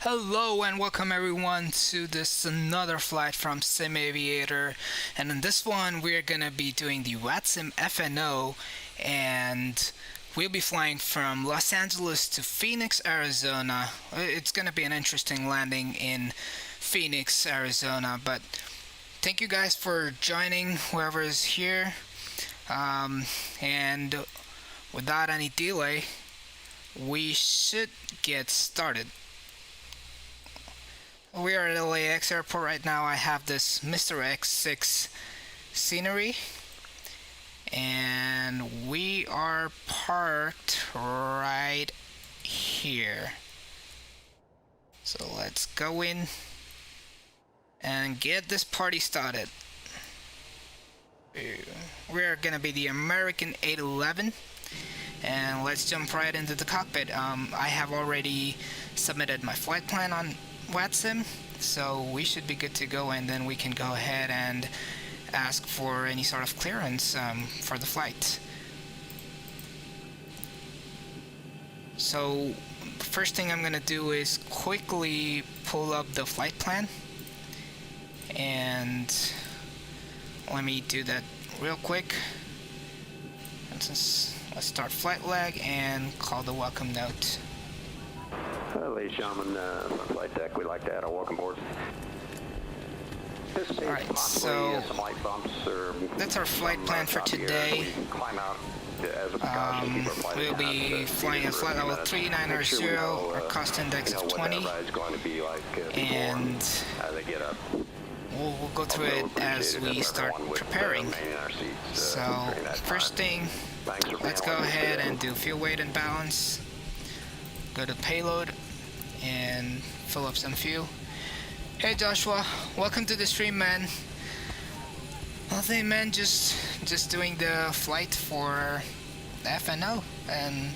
Hello and welcome everyone to this another flight from Sim Aviator, and in this one we're gonna be doing the VATSIM FNO, and we'll be flying from Los Angeles to Phoenix, Arizona. It's gonna be an interesting landing in Phoenix, Arizona, but thank you guys for joining, whoever is here, and without any delay, we should get started. We are at LAX airport right now. I have this Mr. X6 scenery, and we are parked right here. So let's go in and get this party started. We're gonna be the American 811, and let's jump right into the cockpit. I have already submitted my flight plan on VATSIM, so we should be good to go, and then we can go ahead and ask for any sort of clearance for the flight. So first thing I'm gonna do is quickly pull up the flight plan, and let me do that real quick. Let's start flight leg and call the welcome note. Ladies and gentlemen, from flight deck, we'd like to add a welcome board. Alright, so some light bumps or that's our flight plan for today. Climb out as a precaution, keep our flight We'll be flying at flight level 3990, our cost index of 20, and they get up. we'll go through it as we start preparing. So first thing, let's go ahead and do fuel weight and balance. Go to payload and fill up some fuel. Hey Joshua, welcome to the stream, man. Nothing, man, just doing the flight for the FNO and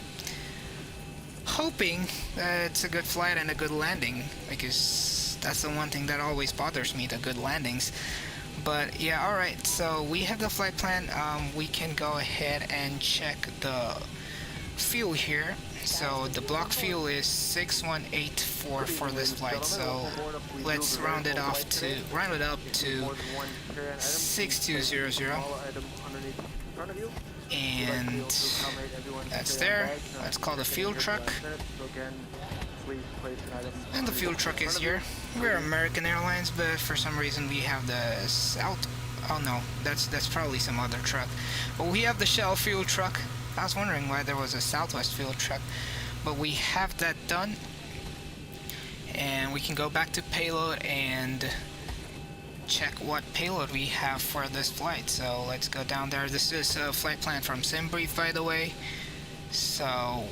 hoping that it's a good flight and a good landing, because that's the one thing that always bothers me, the good landings. But yeah, alright, so we have the flight plan. We can go ahead and check the fuel here. So the block fuel is 6184 for this flight, so let's round it up to 6200, and that's there. Let's call the fuel truck, and the fuel truck is here. We're American Airlines, but for some reason we have the South. Oh no, that's probably some other truck. But we have the Shell fuel truck. I was wondering why there was a Southwest fuel truck, but we have that done, and we can go back to payload and check what payload we have for this flight. So let's go down there. This is a flight plan from SimBrief, by the way. So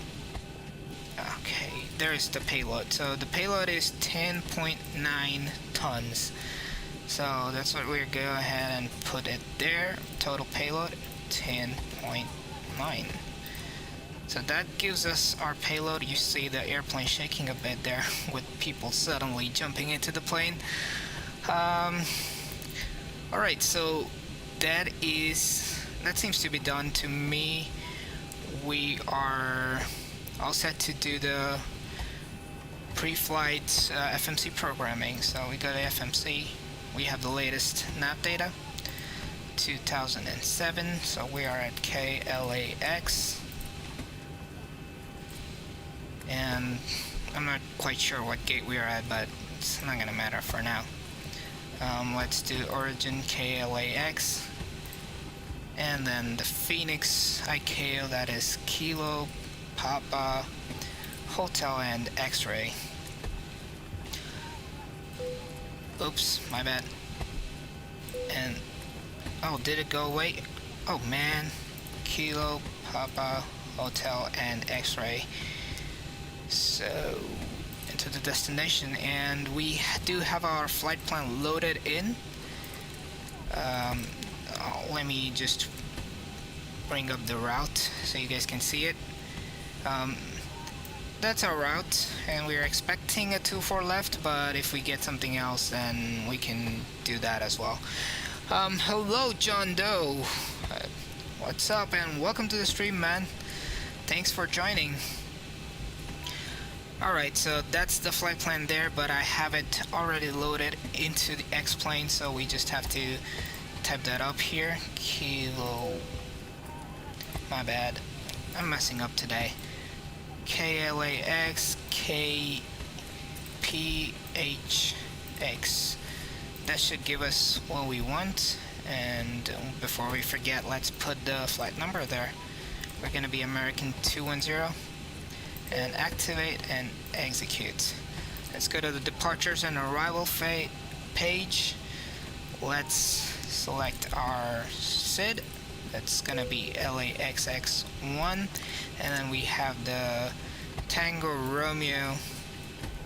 okay, there's the payload. So the payload is 10.9 tons. So that's what we're go ahead and put it there. Total payload 10.9. So that gives us our payload. You see the airplane shaking a bit there with people suddenly jumping into the plane. Alright, so that seems to be done to me. We are all set to do the pre-flight FMC programming. So we go to FMC. We have the latest nav data, 2007, so we are at KLAX, and I'm not quite sure what gate we are at, but it's not gonna matter for now. Let's do origin KLAX, and then the Phoenix ICAO, that is Kilo, Papa, Hotel, and X-ray. Oops, my bad. And oh, did it go away? Oh man. Kilo, Papa, Hotel, and X-ray. So into the destination, and we do have our flight plan loaded in. Let me just bring up the route so you guys can see it. That's our route, and we're expecting a 2-4 left, but if we get something else, then we can do that as well. Hello John Doe. What's up, and welcome to the stream, man. Thanks for joining. Alright, so that's the flight plan there, but I have it already loaded into the X-plane, so we just have to type that up here. Kilo... My bad. I'm messing up today. KLAX KPHX. That should give us what we want. And before we forget, let's put the flight number there. We're gonna be American 210. And activate and execute. Let's go to the departures and arrival page. Let's select our SID. That's gonna be LAXX1, and then we have the Tango Romeo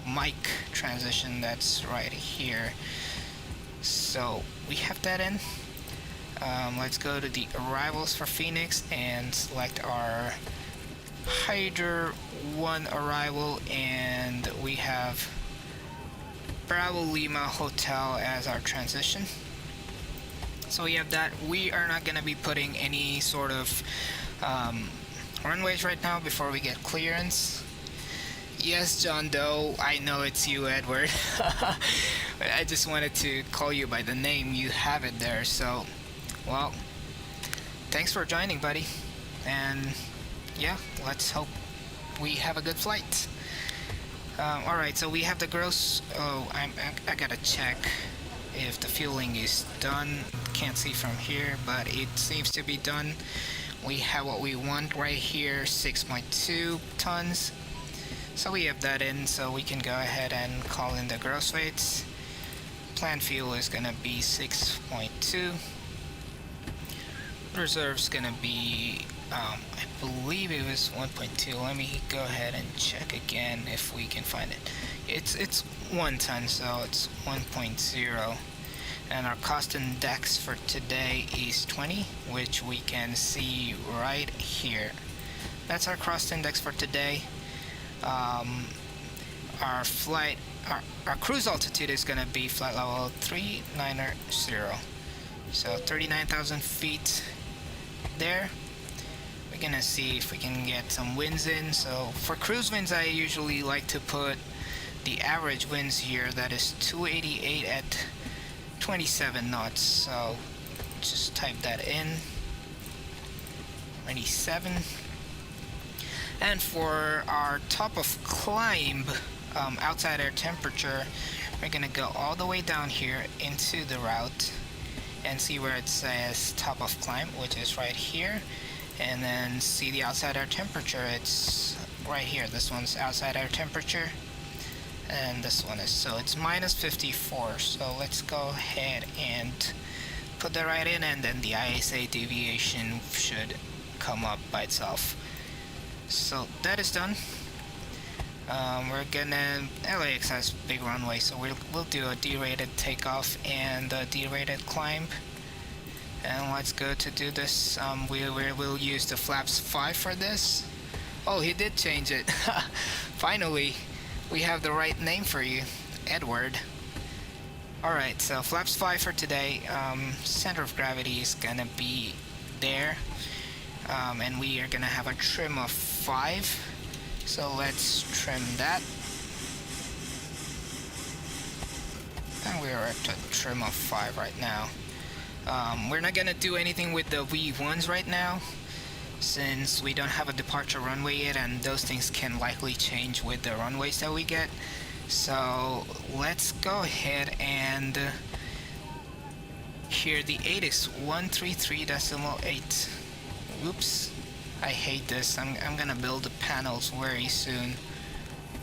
mic transition that's right here. So we have that in. Let's go to the arrivals for Phoenix and select our Hydra 1 arrival, and we have Bravo Lima Hotel as our transition. So we have that. We are not going to be putting any sort of runways right now before we get clearance. Yes, John Doe, I know it's you, Edward. I just wanted to call you by the name. You have it there. So, well, thanks for joining, buddy. And yeah, let's hope we have a good flight. Alright, so we have the gross... Oh, I gotta check if the fueling is done. Can't see from here, but it seems to be done. We have what we want right here, 6.2 tons. So we have that in, so we can go ahead and call in the gross weights. Planned fuel is gonna be 6.2. Reserve's gonna be... I believe it was 1.2. Let me go ahead and check again if we can find it. It's 1 ton, so it's 1.0. And our cost index for today is 20, which we can see right here. That's our cost index for today. Our cruise altitude is gonna be flight level 390. So 39,000 feet there. We're gonna see if we can get some winds in. So for cruise winds, I usually like to put the average winds here. That is 288 at 27 knots. So just type that in. 27. And for our top of climb, outside air temperature, we're gonna go all the way down here into the route and see where it says top of climb, which is right here. And then see the outside air temperature. It's right here. This one's outside air temperature, and this one is, so it's minus 54. So let's go ahead and put that right in, and then the ISA deviation should come up by itself. So that is done. We're gonna... LAX has big runway, so we'll do a derated takeoff and a derated climb. And let's go to do this. We'll use the flaps 5 for this. Oh, he did change it. Finally, we have the right name for you, Edward. Alright, so flaps 5 for today. Center of gravity is gonna be there. And we are gonna have a trim of 5. So let's trim that. And we are at a trim of 5 right now. We're not gonna do anything with the V1s right now, since we don't have a departure runway yet, and those things can likely change with the runways that we get. So let's go ahead and here the 8 is 133.8. Oops, I hate this. I'm gonna build the panels very soon.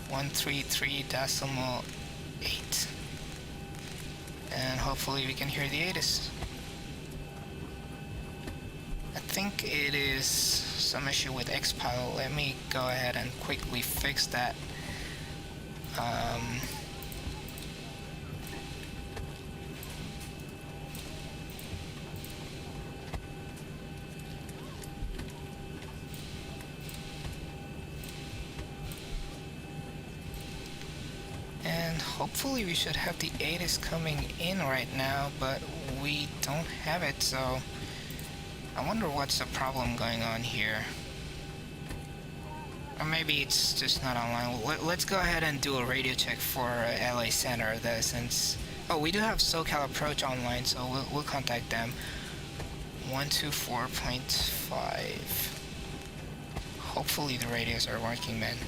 133.8, and hopefully we can hear the 8s. I think it is some issue with Xpilot. Let me go ahead and quickly fix that. And hopefully we should have the 8s coming in right now, but we don't have it, so I wonder what's the problem going on here. Or maybe it's just not online. Let's go ahead and do a radio check for LA Center, since... Oh, we do have SoCal Approach online, so we'll contact them. 124.5. Hopefully the radios are working, man.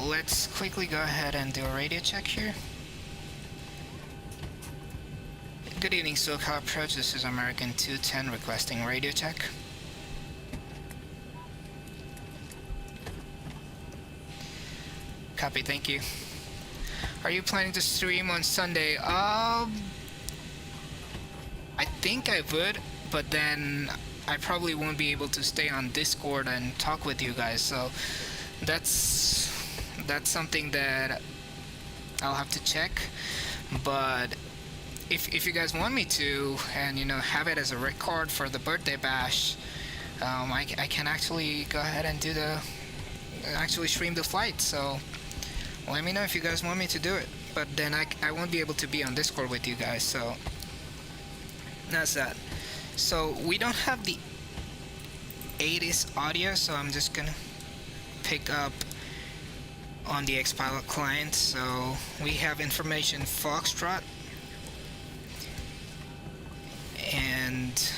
Let's quickly go ahead and do a radio check here. Good evening, SoCal Approach. This is American 210 requesting radio check. Copy, thank you. Are you planning to stream on Sunday? I think I would, but then I probably won't be able to stay on Discord and talk with you guys, so that's something that I'll have to check. But if you guys want me to, and have it as a record for the birthday bash, I can actually go ahead and actually stream the flight. So let me know if you guys want me to do it. But then I won't be able to be on Discord with you guys, so that's that. So we don't have the 80s audio, so I'm just gonna pick up on the Xpilot client. So we have information Foxtrot, and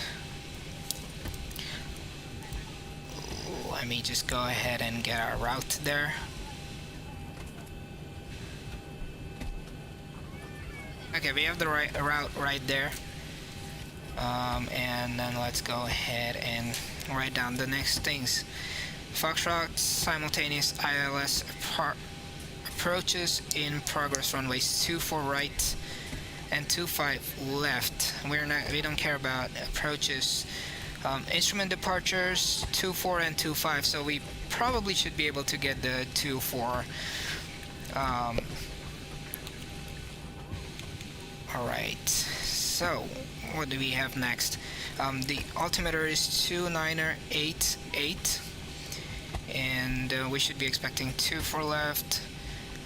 let me just go ahead and get our route there. Okay, we have the route right there. And then let's go ahead and write down the next things. Foxtrot simultaneous ILS approaches in progress, runways 24 right and 25 left. We don't care about approaches. Instrument departures 24 and 25, so we probably should be able to get the 24. Alright, so what do we have next? The altimeter is 2988, and we should be expecting 24 left.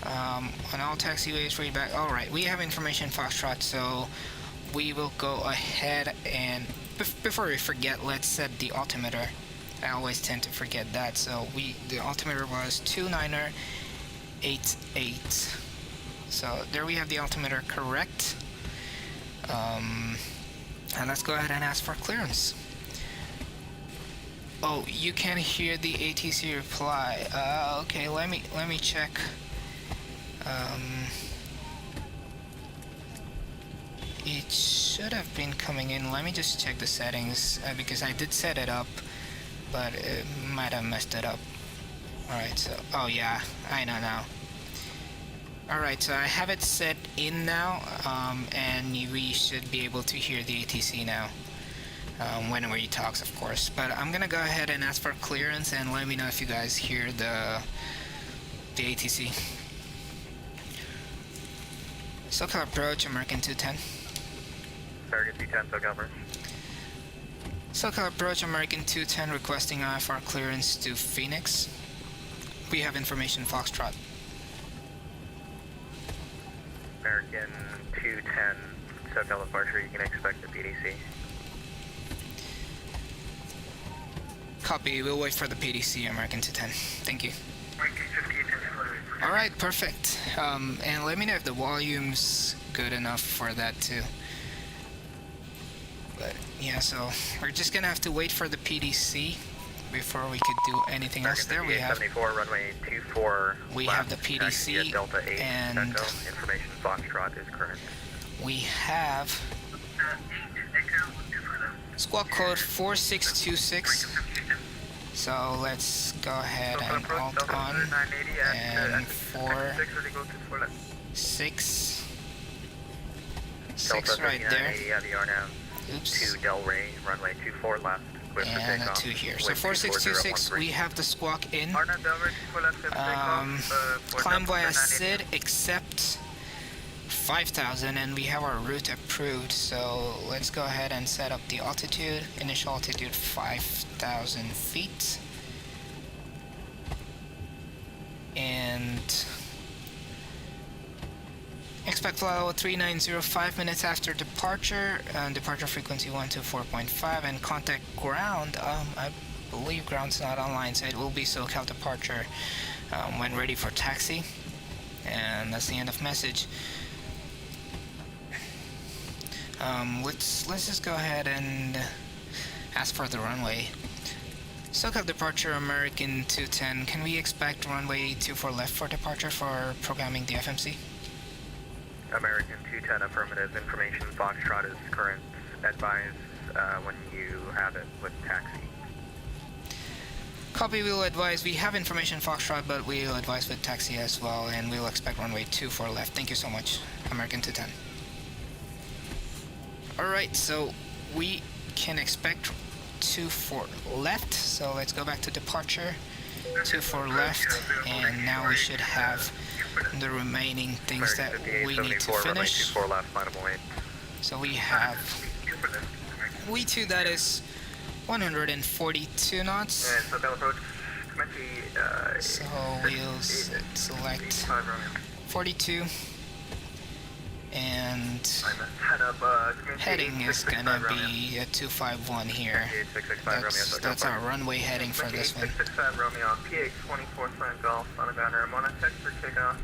On all taxiways, readback. Alright, we have information Foxtrot, so we will go ahead and before we forget, let's set the altimeter. I always tend to forget that. So the altimeter was 2988. So there we have the altimeter correct. And let's go ahead and ask for clearance. Oh, you can hear the ATC reply. Okay, let me check. It should have been coming in. Let me just check the settings, because I did set it up, but it might have messed it up. Alright, so, oh yeah, I know now. Alright, so I have it set in now, and we should be able to hear the ATC now. Whenever he talks, of course. But I'm gonna go ahead and ask for clearance, and let me know if you guys hear the ATC. SoCal Approach, American 210. American 210, SoCal Approach. SoCal Approach, American 210, requesting IFR clearance to Phoenix. We have information Foxtrot. American 210, SoCal departure, you can expect the PDC. Copy, we'll wait for the PDC, American 210. Thank you. Alright, perfect. And let me know if the volume's good enough for that too. But yeah, so we're just gonna have to wait for the PDC before we could do anything else. There we have. 74, runway 24. We have the PDC Delta 8 and information Foxtrot is current. we have squawk code 4626. So let's go ahead and alt on and 6 right there. Oops. To Delray, runway 24 left. And a 2 here. So 4626, we have the squawk in. Climb via SID except 5,000, and we have our route approved. So let's go ahead and set up the altitude. Initial altitude 5,000 feet. And and expect flight level 3905 5 minutes after departure, departure frequency 124.5, and contact ground. I believe ground's not online, so it will be SoCal departure when ready for taxi. And that's the end of message. Let's just go ahead and ask for the runway. SoCal departure, American 210. Can we expect runway 24 left for departure for programming the FMC? American 210 affirmative. Information Foxtrot is current. Advise when you have it with taxi. Copy, we'll advise. We have information Foxtrot, but we'll advise with taxi as well, and we'll expect runway 24 left. Thank you so much, American 210. Alright, so we can expect 24 left, so let's go back to departure. 24 left, and now we should have the remaining things that we need to finish. So we have V2, that is 142 knots. So we'll select 42, and heading is gonna be a 251 here. That's our runway heading for this one. 665 Romeo, PH 24 Sun Golf on the ground. Ramona, text for takeoff.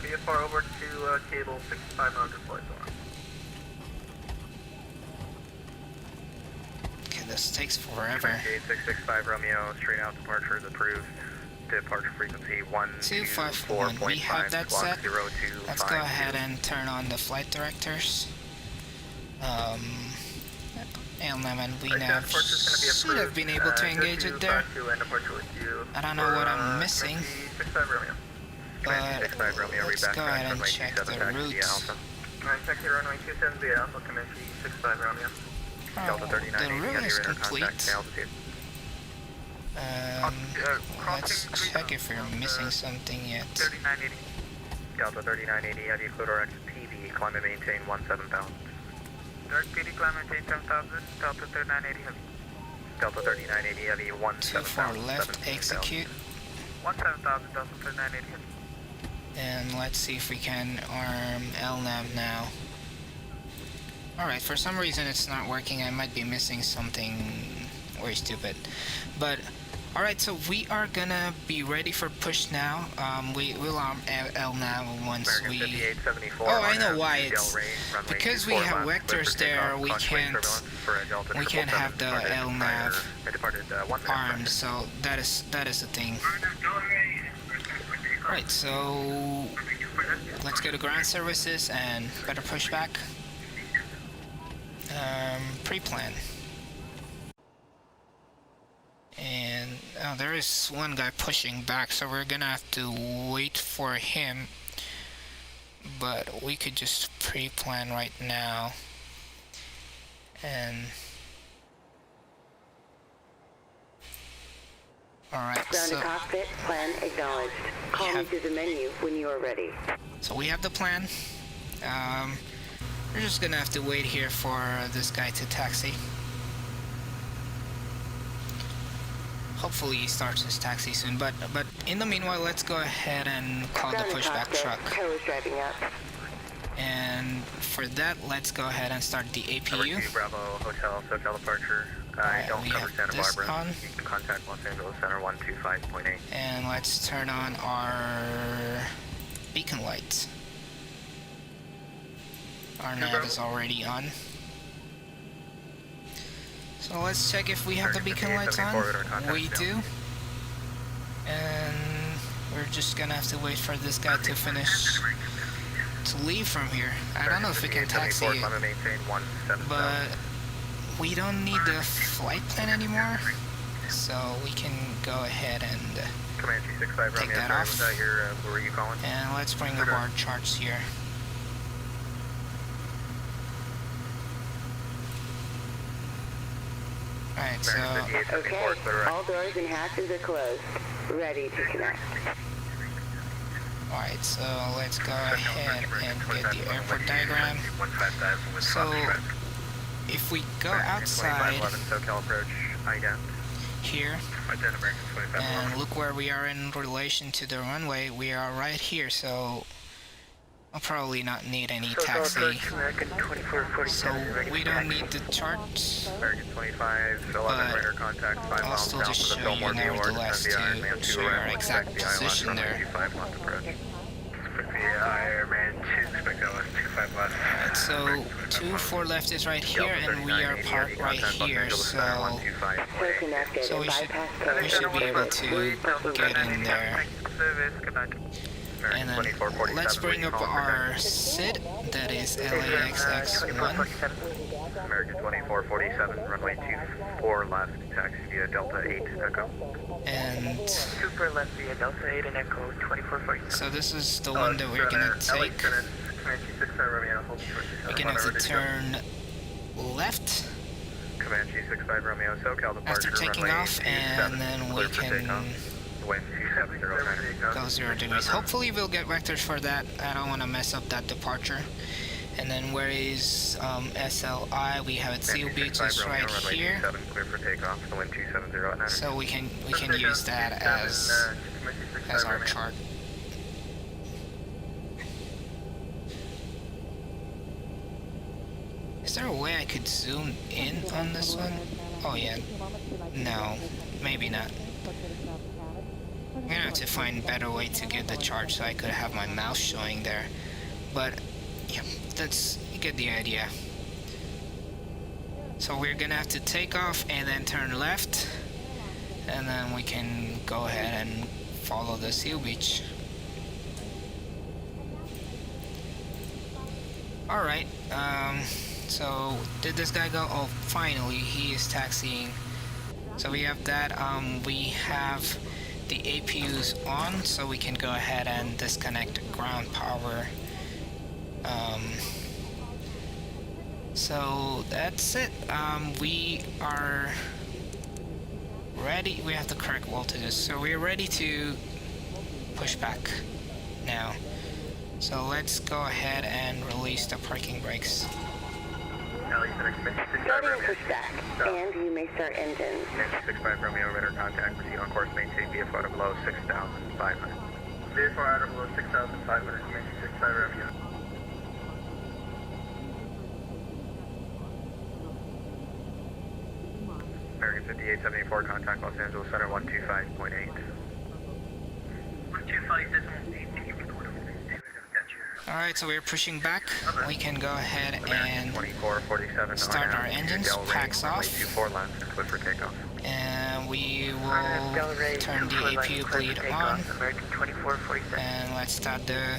VFR over to cable 6500 flight door. Okay, this takes forever. 665 Romeo, straight out departure is approved. Departure frequency 251. We have that set. Let's go ahead 0252. and turn on the flight directors. ALNAV and VNAV should have been able to engage it there. I don't know what I'm missing, but let's go ahead and check the routes. Oh, the route is complete. Let's check if we're missing something yet. 3980. Delta 3980, heavy Equator XPV, climb and maintain 17,000. Direct PD, climb and maintain 10,000, Delta 3980 heavy. Delta 3980 heavy, 24 left, execute. 17,000, Delta 3980 heavy. And let's see if we can arm LNAV now. Alright, for some reason it's not working. I might be missing something very stupid. But alright, so we are gonna be ready for push now. We'll arm LNAV once we... Oh, I know why. It's because we have vectors there, we can't have the LNAV armed, so that is the thing. Right, so let's go to ground services and better push back. Pre-plan. And there is one guy pushing back, so we're gonna have to wait for him. But we could just pre-plan right now. And alright, Ground to so cockpit, plan acknowledged. Call me through the menu when you are ready. so we have the plan. We're just gonna have to wait here for this guy to taxi. Hopefully he starts his taxi soon, but in the meanwhile, let's go ahead and call the pushback truck. Tow is driving up. And for that, let's go ahead and start the APU. Bravo Hotel, SoCal departure. I don't we cover have Santa this Barbara. on. You can contact Los Angeles Center 125.8. And let's turn on our beacon lights. Our nav is already on. So let's check if we have the beacon lights on. We do. And we're just gonna have to wait for this guy to finish, to leave from here. I don't know if we can taxi it, but we don't need the flight plan anymore, so we can go ahead and take that off. Where are you calling? And let's bring up our charts here. Alright, so Okay, all doors and hatches are closed. Ready to connect. alright, so let's go ahead and get the airport diagram. So if we go outside, here. American 25. And look where we are in relation to the runway. We are right here, so I'll probably not need any taxi. American 2447. So we don't need the chart, American 25, 11 but radar contact, 5 I'll miles still south just of the show you Fillmore View Ward, nevertheless descend the Ironman to 2 show your runway, exact expect the ILS position runway there. 25 left approach. Expect the Ironman 2, expect ILS 25 left. Alright, so 24 left is right here, and we are parked right here, so we should be able to get in there. And then let's bring up our SID, that is LAXX1. American 2447, runway 24 left, taxi via Delta 8 Echo. And Super left via Delta 8 and Echo 2447. so this is the one that we're gonna take. We're gonna have to turn left Comanche 65 Romeo SoCal departure. after taking runway off, and then we can wind 2709. go 0 degrees. Hopefully we'll get vectors for that. I don't want to mess up that departure. And then where is SLI? We have it Zibo Beaches right here. Clear for takeoff. The wind 270 So we can use that as our chart. Is there a way I could zoom in on this one? Oh yeah. No, maybe not. I'm gonna have to find a better way to get the chart so I could have my mouse showing there. But yeah, you get the idea. So we're gonna have to take off and then turn left, and then we can go ahead and follow the Seal Beach. Alright, so did this guy go? Oh, finally, he is taxiing. So we have that. We have the APUs on, so we can go ahead and disconnect ground power. So that's it. We are ready. We have the correct voltages, so we're ready to push back now. So let's go ahead and release the parking brakes. Starting pushback, and you may start engines. 65 Romeo, radar contact, proceed on course, maintain VFR below 6,500. VFR below 6,500, 65 Romeo. American 5874, contact Los Angeles Center 125.8. 125.8. Alright, so we're pushing back. We can go ahead and start our engines, packs off, and we will turn the APU bleed on, and let's start the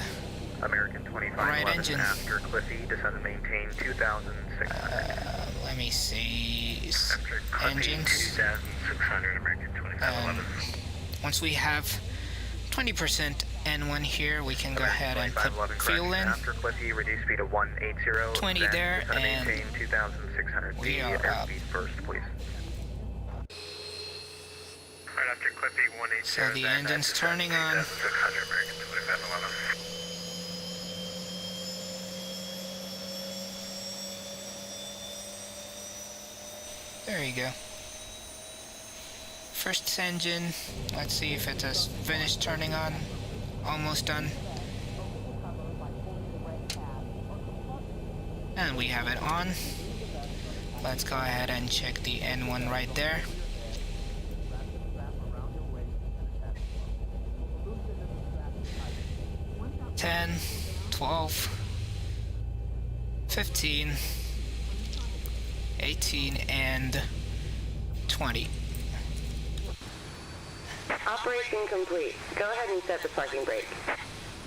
American 25 right engine. After Cliffy, descend and maintain 2,600. Let me see, After Cliffy, engines. 2,600, American 2511. Once we have 20% N1 here, we can go ahead and put fuel in. After Cliffy, reduce speed to 180. 20 there, and maintain 2,600. we are up. Airspeed first, please. Right after Cliffy, 180. So the engine's turning on. 600, American 2511. There you go. First engine, let's see if it has finished turning on. Almost done. And we have it on. Let's go ahead and check the N1 right there. $10, $12, $15, $18, and $20. Operation complete. Go ahead and set the parking brake.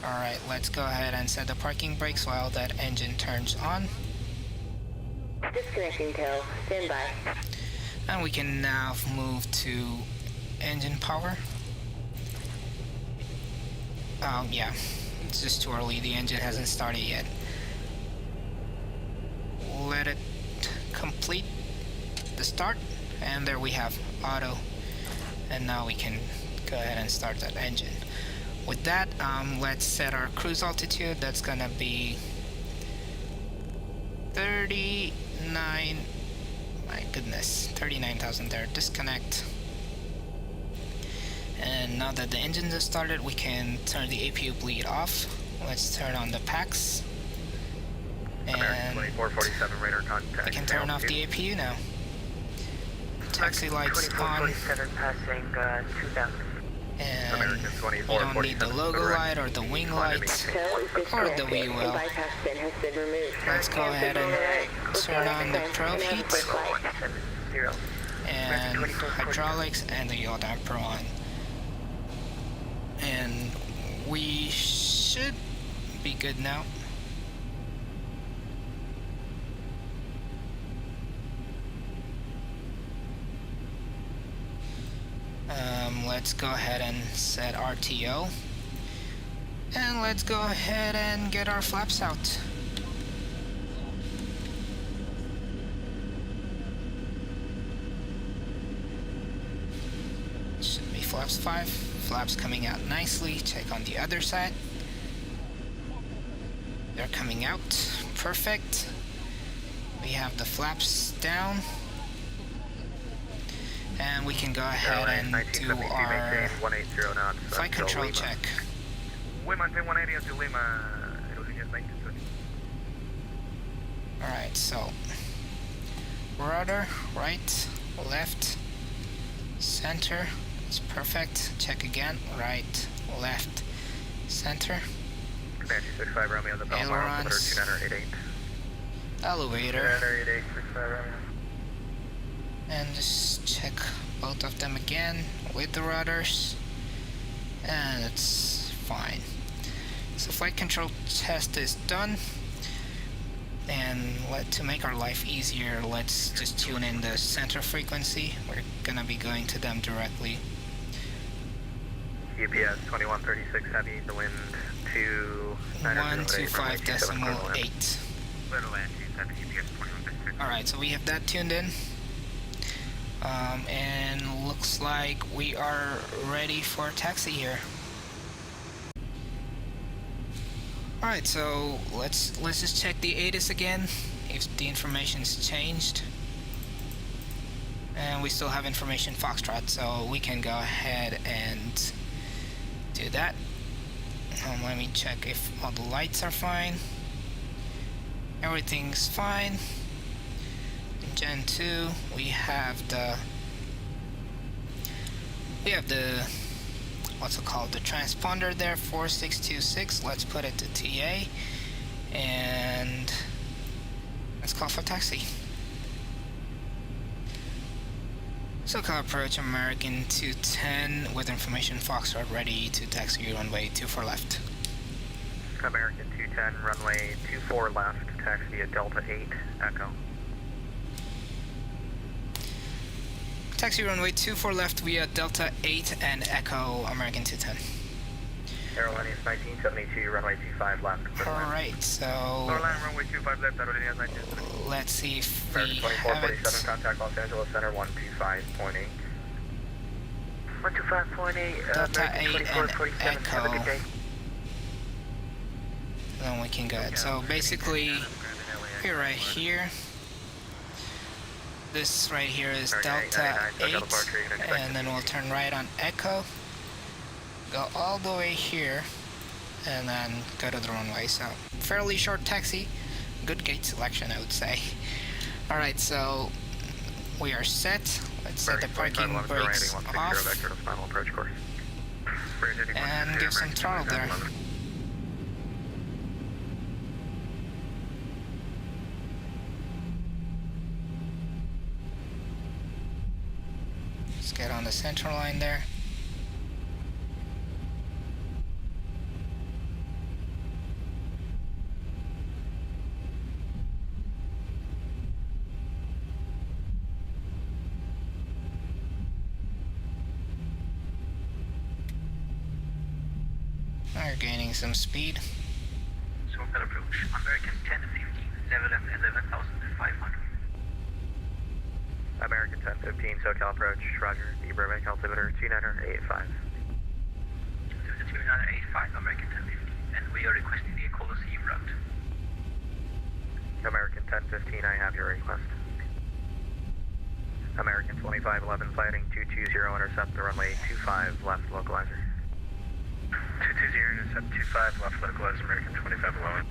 Alright, let's go ahead and set the parking brakes while that engine turns on. Disconnecting tail. Stand by. And we can now move to engine power. Yeah, it's just too early. The engine hasn't started yet. Let it complete the start, and there we have auto. And now we can go ahead and start that engine. With that, let's set our cruise altitude. That's gonna be 39, my goodness, 39,000 there. Disconnect. And now that the engines are started, we can turn the APU bleed off. Let's turn on the packs. And 2447 radar contact. we can turn off the APU now. Taxi lights on. 2447 passing 2000. And we don't need the logo light or the wing light or the wheel well. Let's go ahead and turn on the probe heat and hydraulics and the yaw damper on. And we should be good now. Let's go ahead and set RTO. And let's go ahead and get our flaps out. Should be flaps 5. Flaps coming out nicely. Check on the other side. They're coming out. Perfect. We have the flaps down. And we can go ahead and do our flight control check. Alright, so rudder, right, left, center, it's perfect. Check again, right, left, center. Ailerons, elevator, and just check both of them again with the rudders, and it's fine. So flight control test is done, and to make our life easier, let's just tune in the center frequency. We're gonna be going to them directly. UPS 2136 heavy, the wind 125.8. Alright, so we have that tuned in. And looks like we are ready for taxi here. Alright, so let's just check the ATIS again, if the information's changed. And we still have information Foxtrot, so we can go ahead and do that. Let me check if all the lights are fine. Everything's fine. In Gen 2, we have the what's it called, the transponder there, 4626. Let's put it to TA and let's call for taxi. SoCal approach American 210 with information Foxtrot ready to taxi runway 24 left. American 210 runway 24 left, taxi via Delta 8 Echo. Taxi runway 24 left via Delta 8 and Echo American 210. Airlines 1972, runway 25 left. Alright, so Airline runway 25 left, Aerolíneas 1972. let's see if we American have 2447, it. contact Los Angeles Center 125.8. 125.8, Delta 8 and 2447, have a good Echo. day. Then we can go ahead. So basically, here right here, this right here is Delta 8, and then we'll turn right on Echo, go all the way here, and then go to the runway. So fairly short taxi, good gate selection, I would say. Alright, so we are set. Let's set the parking brakes off and give some throttle there. Let's get on the center line there. We're gaining some speed. SoCal approach, American 1015, level at 11,500. American 1015, SoCal approach, roger, the Burbank altimeter 2985. 2985, American 1015, and we are requesting the Colosseum route. American 1015, I have your request. American 2447, 2511, flighting 220, intercept the runway 25 left localizer. 220, intercept 25 left localizer, American 2511.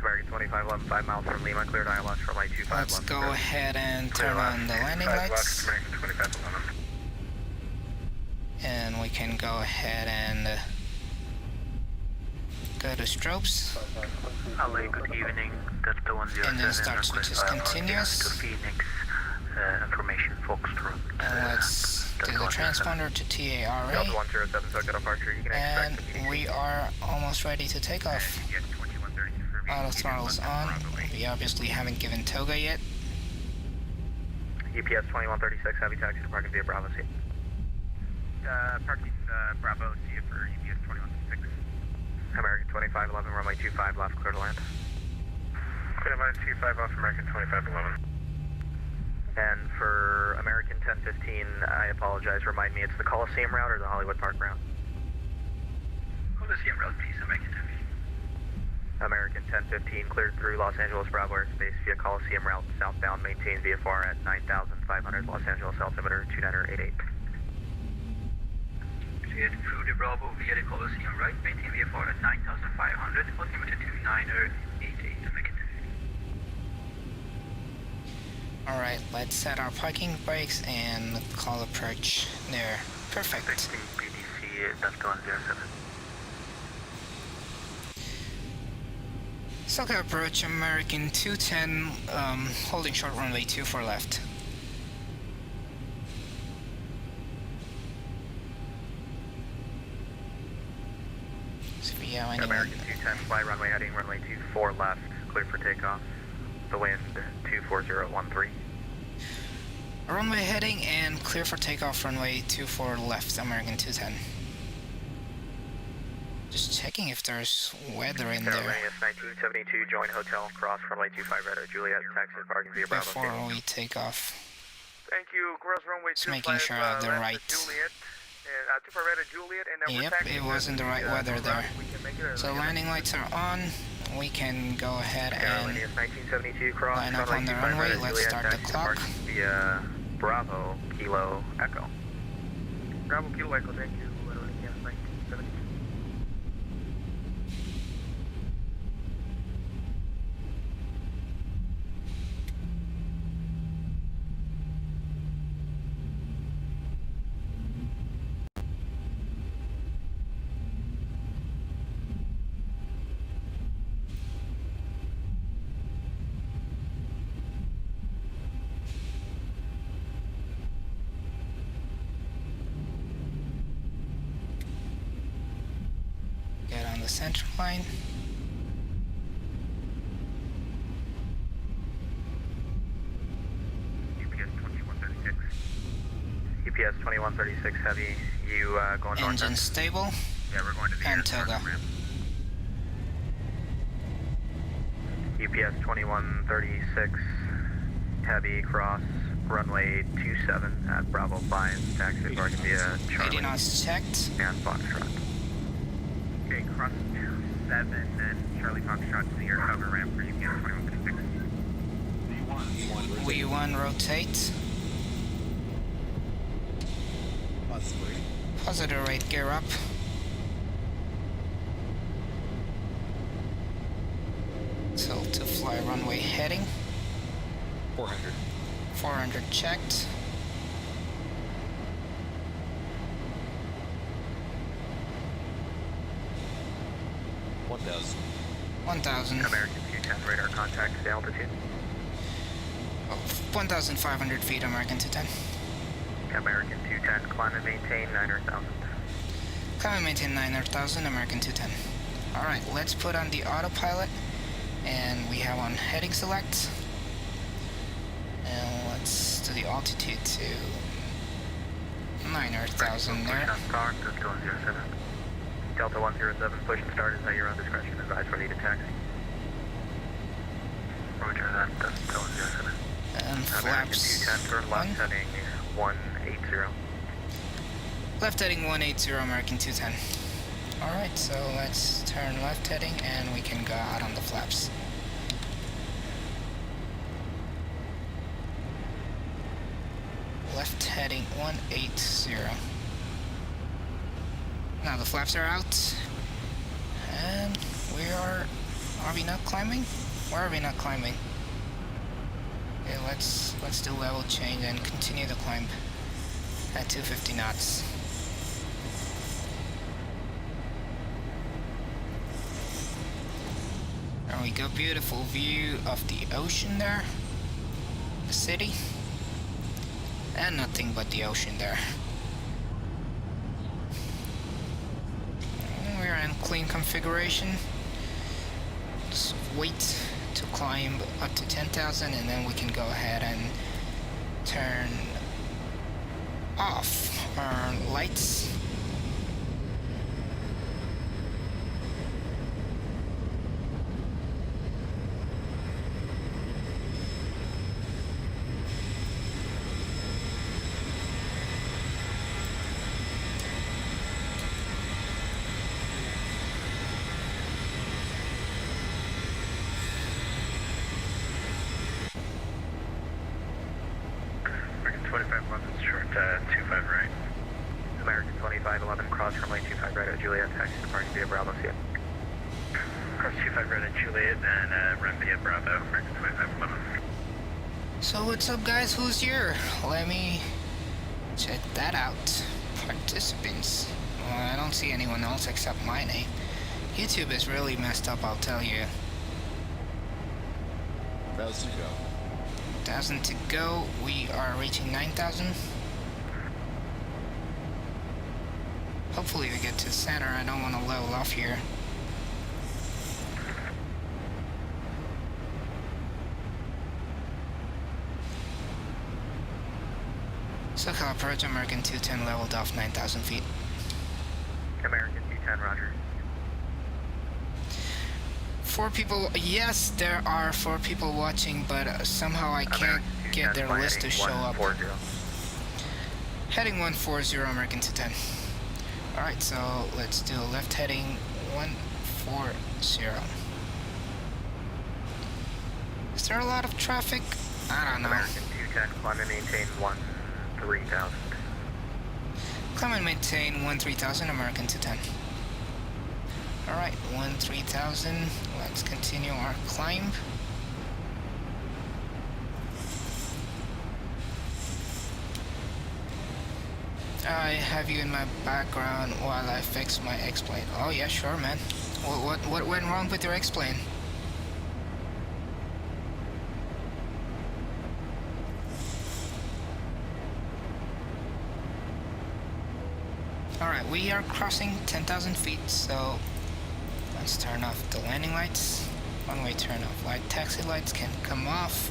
American 2511, 5 miles from Lima, cleared ILS, runway 25 left. Let's go ahead and turn on the landing lights. American 2511. And we can go ahead and go to strobes. LA, good evening. Delta 107. Engine start switch is continuous. To Phoenix, information Foxtrot. And let's do the transponder to TARA. Delta 107, so departure. You can And we are almost ready to take off. Auto throttles on. We obviously haven't given toga yet. UPS 2136, heavy taxi to parking via Bravo C. Parking Bravo C for UPS 2136. American 2511, runway 25 left, clear to land. Clear to land 25 off American 2511. And for American 1015, I apologize, remind me, it's the Coliseum route or the Hollywood Park route? Coliseum route, please, American 1015. American 1015, cleared through Los Angeles Bravo airspace via Coliseum route, southbound, maintain VFR at 9,500, Los Angeles altimeter 2988. Cleared through the Bravo via the Coliseum right, maintain VFR at 9,500, altimeter 2988, American 1015. Alright, let's set our parking brakes and call approach there. Perfect. PDC, Delta 107. SoCal approach, American 210, holding short runway 24 left. So if we have anyone... American 210, fly runway heading, runway 24 left, clear for takeoff. The wind 24013. Runway heading and clear for takeoff, runway 24 left, American 210. Just checking if there's weather in there. Radius 1972, join hotel, cross runway 25 Radar Juliet, taxi to parking via Bravo. Before we take off. Thank you, cross runway 25 Just making sure I have the right... Juliet, and 25 Radar Juliet, and then Yep, we're taxiing it was in the right weather there. So landing lights are on. We can go ahead and Radius 1972, cross line up on the runway. Let's start the clock. Via Bravo, Kilo, Echo. Bravo, Kilo, Echo, thank you. Yes, 1972. get on the center line. UPS 2136. UPS 2136 heavy. You going north? Engine stable. Yeah, we're going to the And airport toga. ramp. UPS 2136 heavy cross runway 27 at Bravo 5. Taxi parking via 80 Charlie knots checked. and Foxtrot. Okay, cross 27 and Charlie Foxtrot to the air cover ramp for UPS 2136. V1 rotate. Positive rate gear up. So to fly runway heading. 400. 400 checked. One thousand. 1,000. American 210 radar contact altitude. 1,500 feet, American 210. American 210 climb and maintain 9,000. Climb and maintain 9,000, American 210. Alright, let's put on the autopilot. And we have on heading select. And let's do the altitude to 9,000 there. Start, Delta 107. Delta 107, push and start is at your own discretion. Advise for needed taxi. Roger that, Delta 107. And American flaps 210, turn left one. heading 180. Left heading 180, American 210. Alright, so let's turn left heading and we can go out on the flaps. Left heading 180. Now the flaps are out. And are we not climbing? Why are we not climbing? Okay, let's do level change and continue the climb at 250 knots. There we go, beautiful view of the ocean there, the city, and nothing but the ocean there. And we're in clean configuration. Just wait to climb up to 10,000 and then we can go ahead and turn off our lights. American 2511 short 25 right. American 2511 cross runway 25 right at Juliet, taxi departing via Bravo, see ya. Cross 25 right at Juliet and run via Bravo, American 2511. So what's up guys, who's here? Let me check that out. Participants. Well, I don't see anyone else except my name. YouTube is really messed up, I'll tell you. 1,000 to go. 1,000 to go. We are reaching 9,000. Hopefully we get to the center. I don't want to level off here. SoCal approach, American 210 leveled off 9,000 feet. American 210, roger. 4 people, yes, there are 4 people watching, but somehow I can't get their list to show up. 140. Heading 140, American 210. Alright, so let's do left heading 140. Is there a lot of traffic? I don't know. American 210, climb and maintain 13,000. Climb and maintain 13,000, American 210. Alright, 13,000. Let's continue our climb. I have you in my background while I fix my X-plane. Oh yeah, sure, man. What went wrong with your X-plane? Alright, we are crossing 10,000 feet, so let's turn off the landing lights. One-way turn off light. Taxi lights can come off,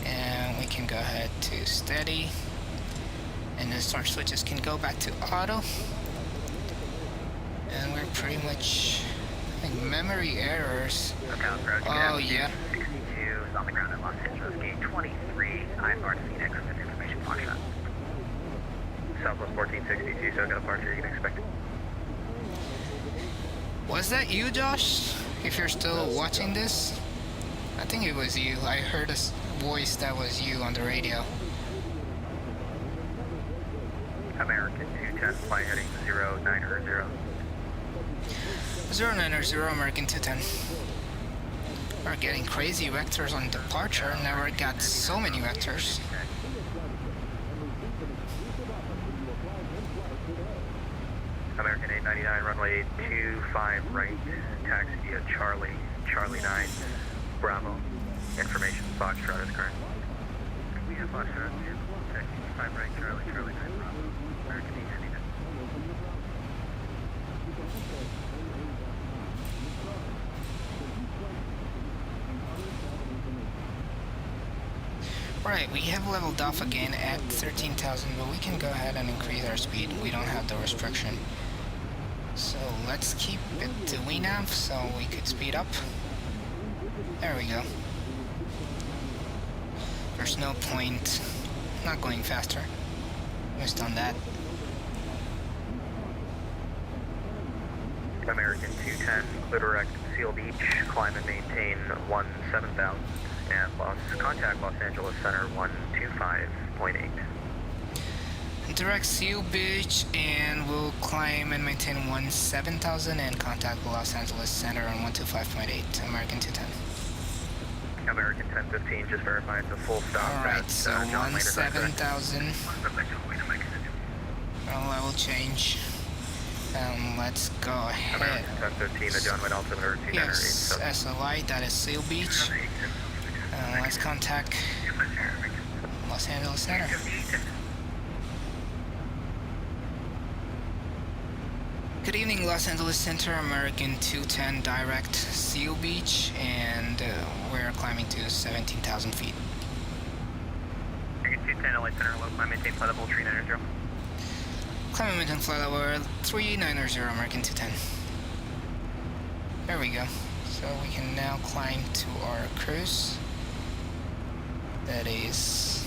and we can go ahead to steady. And the start switches can go back to auto. And we're pretty much, I think, memory errors. Oh yeah. 62 is on the ground at Los Angeles, gate 23. I'm Martin Phoenix with information flash shot. Southwest 1462, so got a departure you can expect. Was that you, Josh? If you're still watching this? I think it was you. I heard a voice that was you on the radio. American 210, flight heading 090. 090, American 210. We're getting crazy vectors on departure. Never got so many vectors. American 899, runway 25 right, taxi via Charlie 9, Bravo. Information, Foxtrot is current. We have Foxtrot, taxi 5 right, Charlie 9, Bravo. American 899. Right, we have leveled off again at 13,000, but we can go ahead and increase our speed. We don't have the restriction. So let's keep it to VNAV so we could speed up. There we go. There's no point not going faster. Missed on that. American 210, clear direct Seal Beach, climb and maintain 17,000, and contact Los Angeles Center 125.8. Direct Seal Beach, and we'll climb and maintain 17,000 and contact Los Angeles Center on 125.8, American 210. American 1015, just verify it's a full stop. Alright, so 17,000. Well, level change. Let's go ahead. American 1015, the John Wayne altimeter 298. Yes, SLI, that is Seal Beach. Let's contact Los Angeles Center. Good evening, Los Angeles Center, American 210 direct Seal Beach, and we're climbing to 17,000 feet. American 210, LA Center, low climb, maintain flight level 390. Climb and maintain flight level 390, American 210. There we go. So we can now climb to our cruise. That is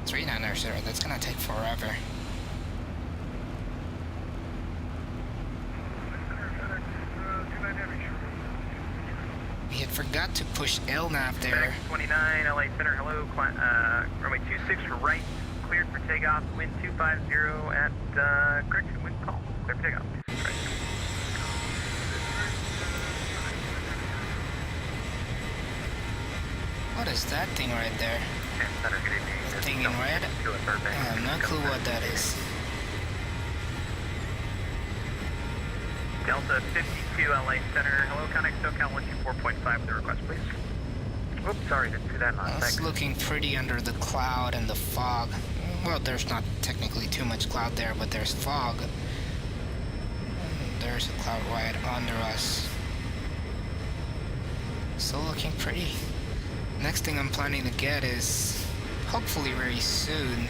390, that's gonna take forever. We had forgot to push LNAV there. 29, LA Center, hello, runway 26 right, cleared for takeoff, wind 250 at, correction, wind call, clear for takeoff. Right. What is that thing right there? Center, good evening. The thing in red? I have no clue what that is. Delta 52, LA Center. Hello, Connex SoCal 124.5 with the request, please. Oops, sorry, didn't see that last. It's looking pretty under the cloud and the fog. Well, there's not technically too much cloud there, but there's fog. There's a cloud right under us. Still looking pretty. Next thing I'm planning to get is, hopefully very soon,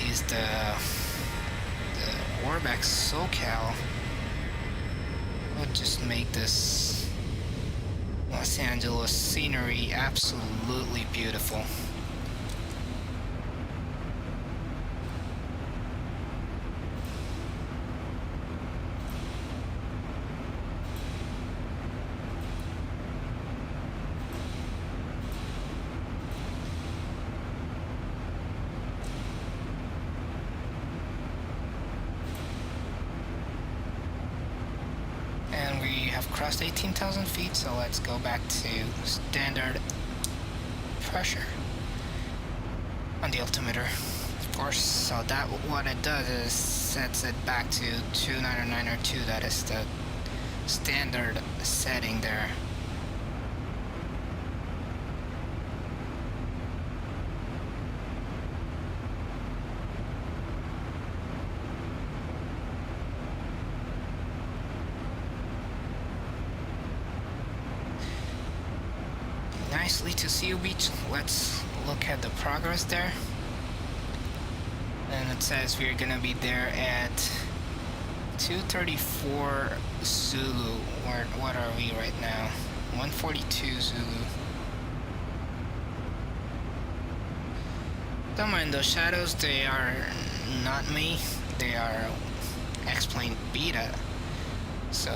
is the Warbeck SoCal. Would just make this Los Angeles scenery absolutely beautiful. Crossed 18,000 feet, so let's go back to standard pressure on the altimeter, of course. So that what it does is sets it back to 29902. That is the standard setting there. Nicely to Seal Beach. Let's look at the progress there. And it says we're gonna be there at 234 Zulu. What are we right now? 142 Zulu. Don't mind those shadows, they are not me. They are X-plane beta. So,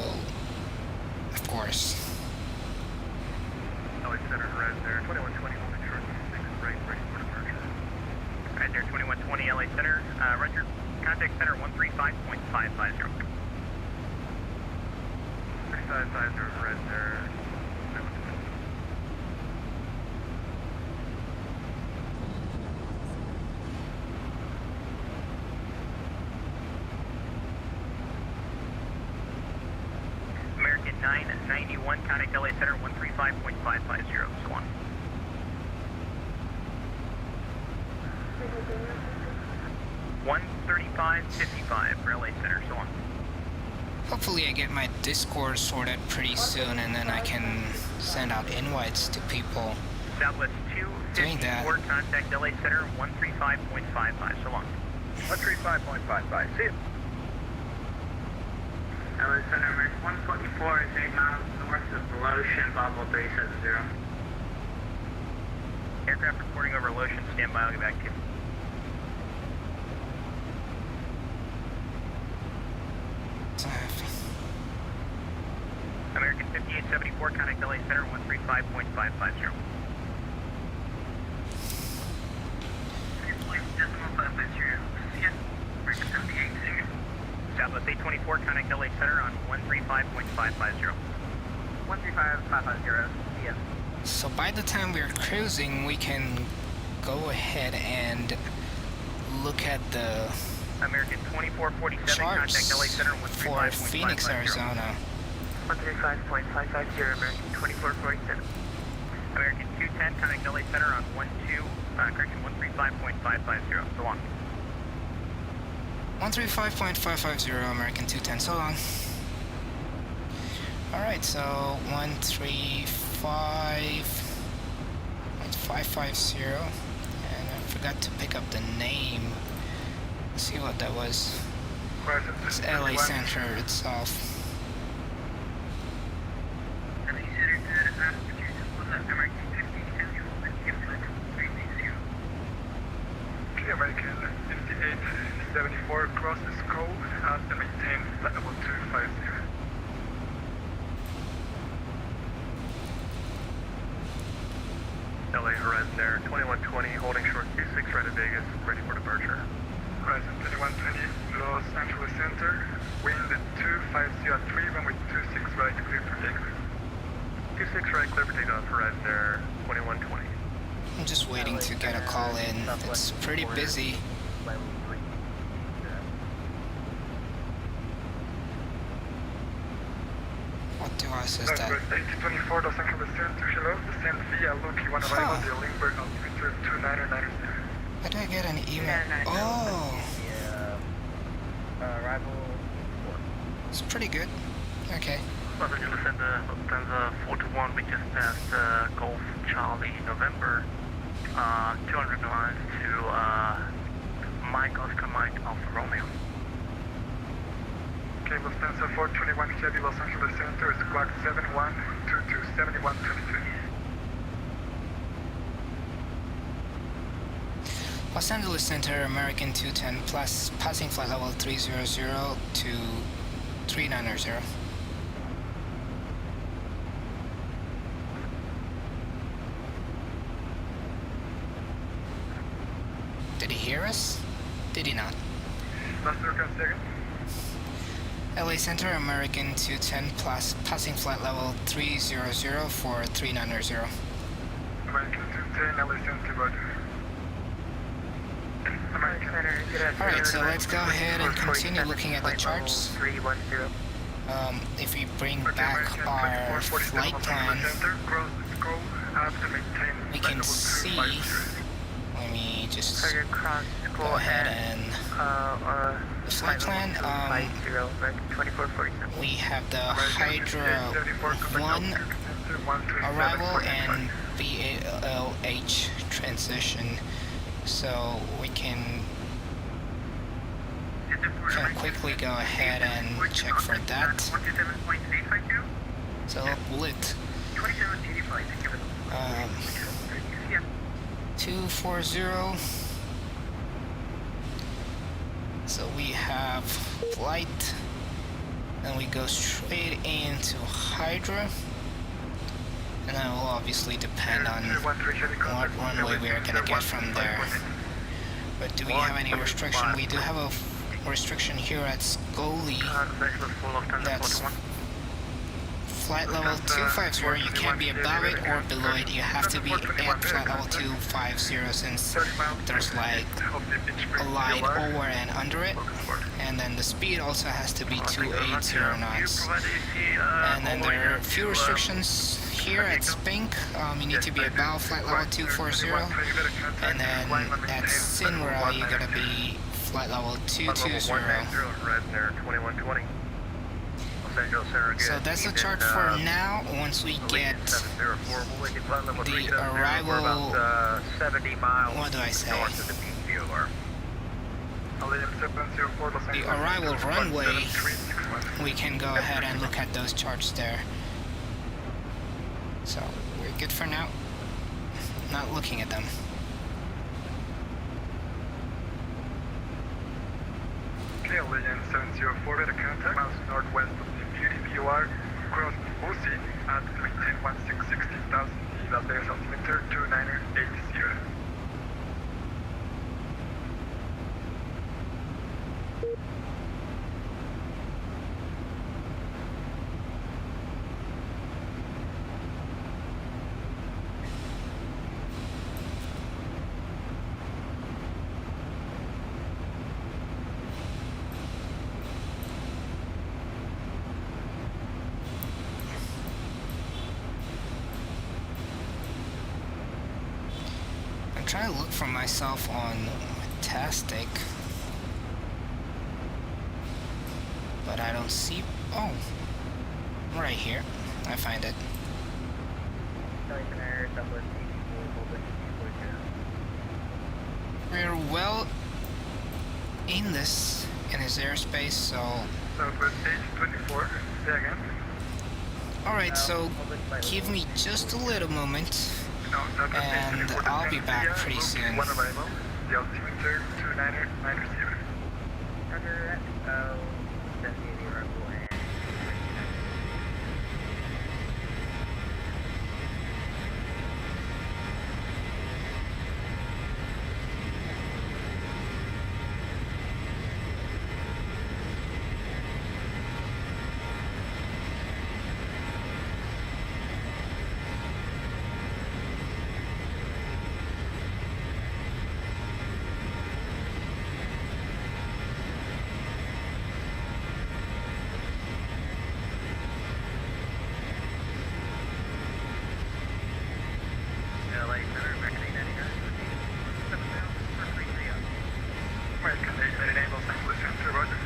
of course. Center, red there, 2120, short 6, right, ready for departure. Right there, 2120, LA Center, Roger, contact center 135.550. 3550, red there. American 991, contact LA Center 135.550, so on. $135.55 for LA Center, so on. Hopefully I get my Discord sorted pretty soon, and then I can send out invites to people. Southwest Doing that. 254, contact LA Center 135.55, so on. 135.55, see you. LA Center, American 124 is 8 miles north of Loshin, Bravo 370. Aircraft reporting over Loshin, stand by, I'll get back to you. American 5874, contact LA Center 135.550. Southwest 824, contact LA Center on 135.550. 135.550, yes. So by the time we're cruising, we can go ahead and look at the American 2447, charts contact LA Center for Phoenix, 135.550. Arizona. 135.550, American 2447. American 210, contact LA Center on 135.550. So long. 135.550, American 210, so long. Alright, so 135.550, and I forgot to pick up the name. Let's see what that was. It's LA Center itself. American 5874 crosses code and maintain flight level 250. LA Horizon Air 2120, holding short 26 right at Vegas, ready for departure. Horizon 2120, Los Angeles Center, wind 250 at 3, runway 26 right, clear for takeoff. 26 right, clear for takeoff, Horizon Air 2120. I'm just waiting to get a call in. It's pretty busy. What device is that? Southwest 824, Los Angeles Center, hello, descend via Loki 1 arrival, the Lindbergh altimeter 2990. How do I get an email? Oh, Arrival it's pretty good. Okay. Los Angeles Center, Lufthansa 421, we just passed Golf Charlie November, 200 miles to Mike Oscar Mike Alpha Romeo. Okay, Lufthansa 421 Heavy, Los Angeles Center, squawk 71227122. Los Angeles Center, American 210 plus, passing flight level 300 to 390. Did he hear us? Did he not? Last second. LA Center, American 210 plus, passing flight level 300 for 390. American 210, LA Center, roger. American Center, Alright, so let's go ahead and continue looking at the charts. 310. If we bring back our flight plan, we can see, let me just go ahead and, the flight plan, we have the Hydra 1 arrival and BALH transition, so we can quickly go ahead and check for that. So lit 240. So we have flight, and we go straight into Hydra, and that will obviously depend on what runway we are gonna get from there. But do we have any restriction? We do have a restriction here at Scully. That's flight level 250. You can't be above it or below it. You have to be at flight level 250 since there's like a line over and under it. And then the speed also has to be 280 knots. And then there are a few restrictions here at Spink. You need to be above flight level 240. And then at Sinra, you gotta be flight level 220. So that's the chart for now. Once we get the arrival, what do I say? The arrival runway, we can go ahead and look at those charts there. So we're good for now. Not looking at them. KLAX 704, contact, miles northwest of the Beauty VOR, cross OC at maintain 1660,000 Las Vegas altimeter 2980. I'm trying to look for myself on Tastic, but I don't see. Oh, right here. I find it. We're well in his airspace, so. Southwest 824, say again. Alright, so give me just a little moment, No, Southwest and 824 I'll be back pretty soon. One arrival, the altimeter 2990. Roger that. That's the arrival and... LA Center, American 890, American 899, Los Angeles Center, roger.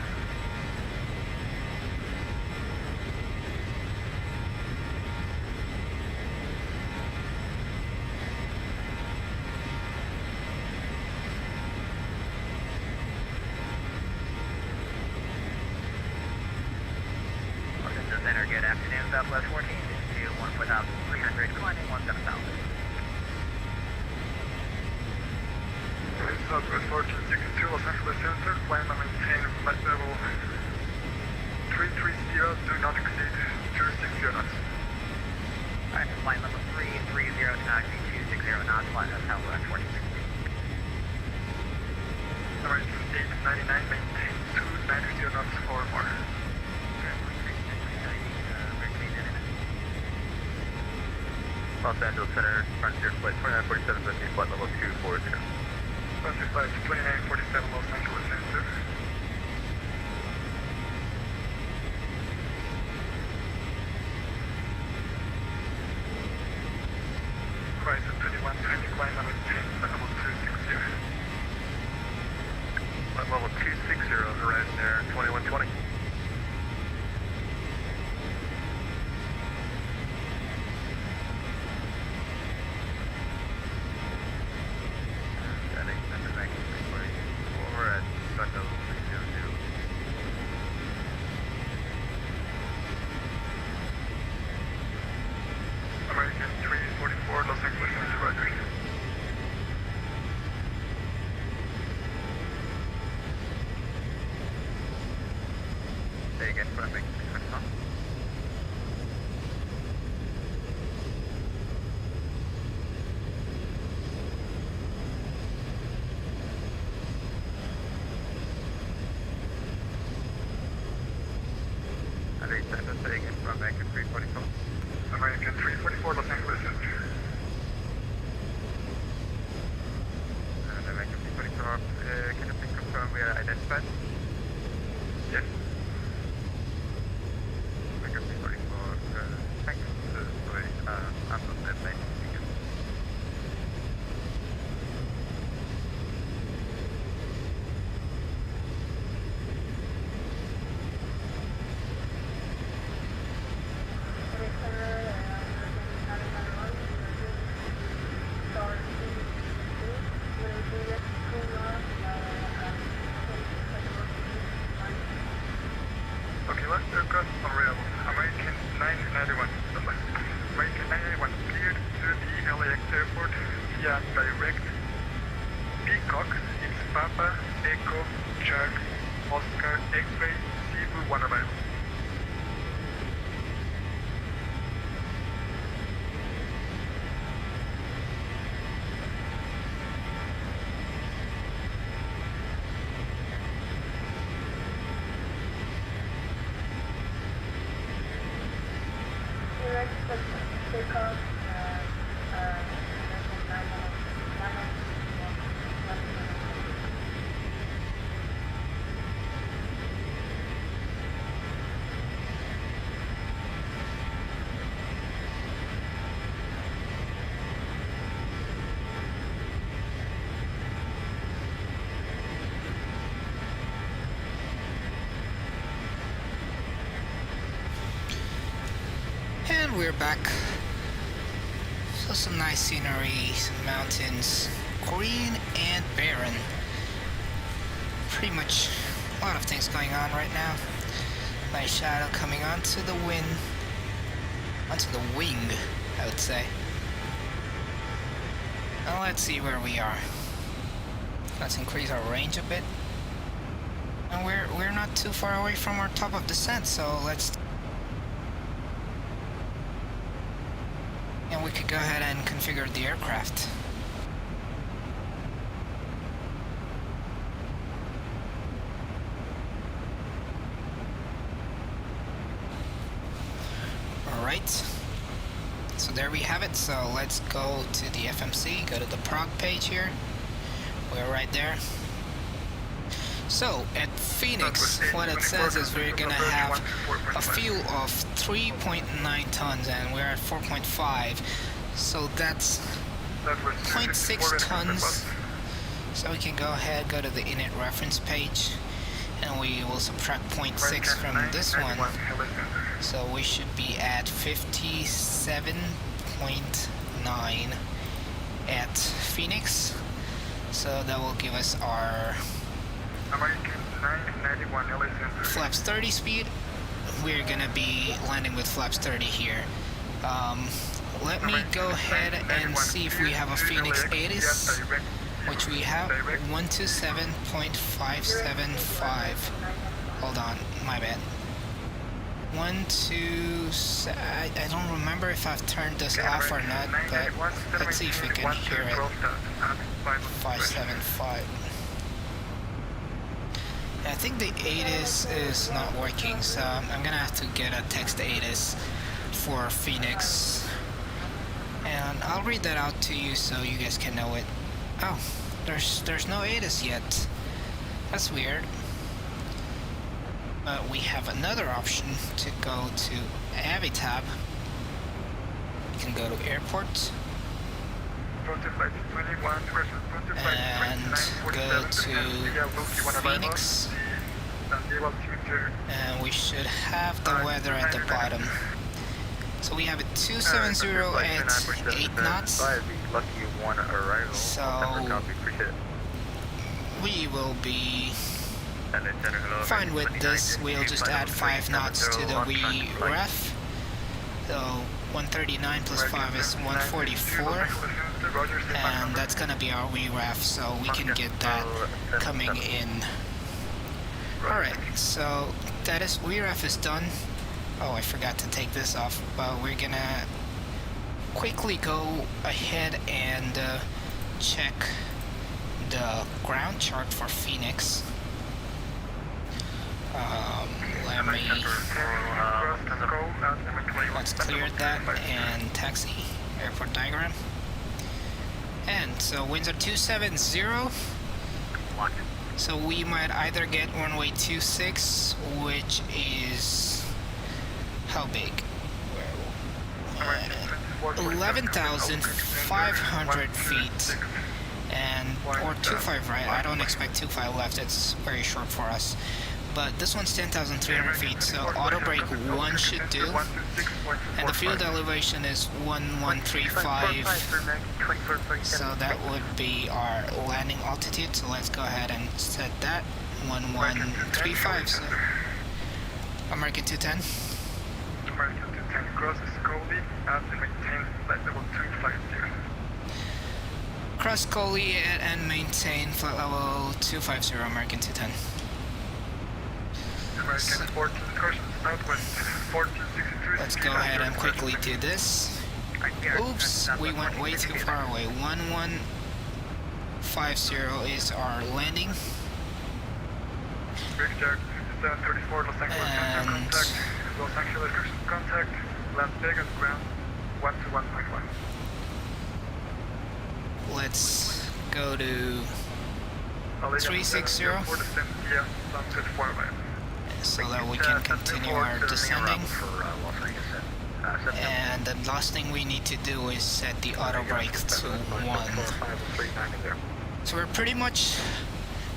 Ocean Center, good afternoon, Southwest 14, to 14,300, climbing 17,000. Southwest 1462, Los Angeles Center, climb and maintain flight level 330, do not exceed 260 knots. Alright, flight level 330, taxi 260 knots, flight of Southwest 14. American 899, maintain 290 knots or more. Los Angeles Center, Frontier Flight 2947, flight level 240. Frontier Flight 2947, Los Angeles Center. Rise at 2120, climb and maintain flight level 260. Flight level 260, horizon there, 2120. American 344, Los Angeles Center, roger. Say again, traffic. Say again, from American 344. American 344, Los Angeles Center. And American 344, can you please confirm we are identified? Yes. American 344, thanks. Sorry, I'm not that late. Okay, last aircraft unavailable. American 991. American 991 cleared to the LAX airport via direct Peacock. It's Papa, Echo, Chuck, Oscar, X-Ray, Zibo, one arrival. And we're back. So some nice scenery, some mountains, green and barren. Pretty much a lot of things going on right now. Nice shadow coming onto the wind, onto the wing, I would say. Now let's see where we are. Let's increase our range a bit. And we're not too far away from our top of descent, so let's. And we could go ahead and configure the aircraft. Alright, so there we have it. So let's go to the FMC, go to the prog page here. We're right there. So at Phoenix, what it says is we're gonna have a fuel of 3.9 tons and we're at 4.5, so that's 0.6 tons. So we can go ahead, go to the init reference page, and we will subtract 0.6 from this one, so we should be at 57.9 at Phoenix. So that will give us our flaps 30 speed. We're gonna be landing with flaps 30 here. Let me go ahead and see if we have a Phoenix 80s, which we have. 127.575. Hold on, my bad. I don't remember if I've turned this off or not, but let's see if we can hear it. 575. I think the ATIS is not working, so I'm gonna have to get a text ATIS for Phoenix, and I'll read that out to you so you guys can know it. Oh, there's no ATIS yet. That's weird. But we have another option to go to AviTab. You can go to airport and go to Phoenix, and we should have the weather at the bottom. So we have it 270 at 8 knots. So we will be fine with this. We'll just add 5 knots to the VREF. So 139 plus 5 is 144, and that's gonna be our VREF, so we can get that coming in. Alright, so that is VREF is done. Oh, I forgot to take this off, but we're gonna quickly go ahead and check the ground chart for Phoenix. Let's clear that and taxi airport diagram. And so winds are 270. So we might either get runway 26, which is how big? 11,500 feet, and or 25 right. I don't expect 25 left. It's very short for us. But this one's 10,300 feet, so auto brake 1 should do. And the field elevation is 1135. So that would be our landing altitude. So let's go ahead and set that 1135. So American 210. American 210 crosses Coley and maintain flight level 250. Cross Coley and maintain flight level 250, American 210. American 14 caution southwest 1463. Let's go ahead and quickly do this. Oops, we went way too far away. 1150 is our landing. Brigadier 5734 Los Angeles contact. Los Angeles contact. Las Vegas ground. 121.1. Let's go to Allegiance 360. for descent via sunset forward. so that we can continue our descending. For Los Angeles. And the last thing we need to do is set the auto brake to 1. So we're pretty much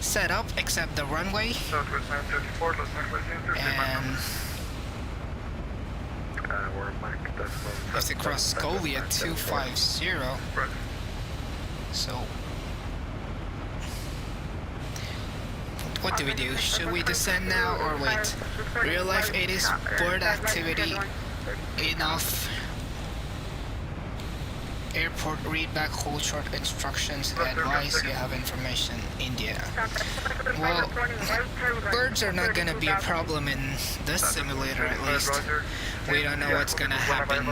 set up except the runway, Southwest 934, Los Angeles Center. and We're Mike, we have to cross Scully at 250. Right. So what do we do? Should we descend now or wait? Real life 80s board activity enough. Airport read back, hold short instructions, advise you have information, India. Well, birds are not gonna be a problem in this simulator at least. We don't know what's gonna happen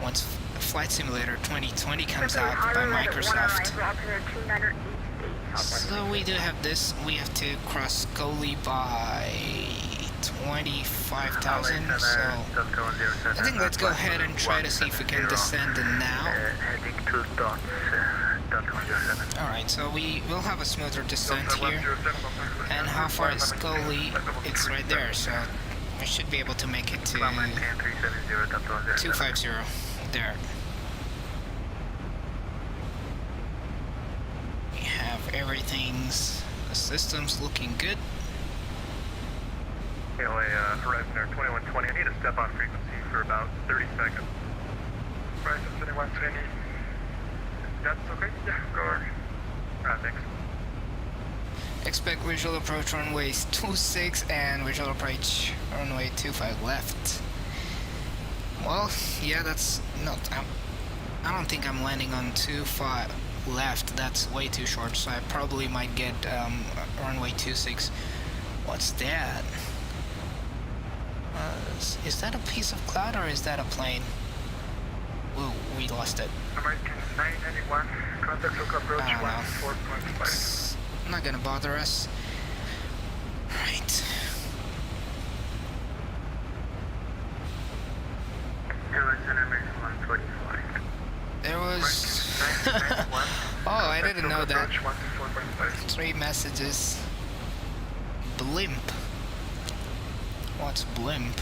once Flight Simulator 2020 comes out by Microsoft. So we do have this, we have to cross Scully by 25,000, so I think let's go ahead and try to see if we can descend now. Heading to dots. Alright, so we will have a smoother descent here. And how far is Scully? It's right there, so I should be able to make it to 250 there. We have the system's looking good. KLA Horizon Air 2120, I need a step on frequency for about 30 seconds. Horizon 2120. That's okay? Yeah, go ahead. Thanks. Expect visual approach runways 26 and visual approach runway 25 left. Well, yeah, that's not. I don't think I'm landing on 25 left. That's way too short, so I probably might get runway 26. What's that? Is that a piece of cloud or is that a plane? Ooh, we lost it. American 991, contact local approach I don't know. 14.5. It's not gonna bother us. Right. Horizon American 145. There was. Oh, I didn't know that. 3 messages. Blimp. What's blimp?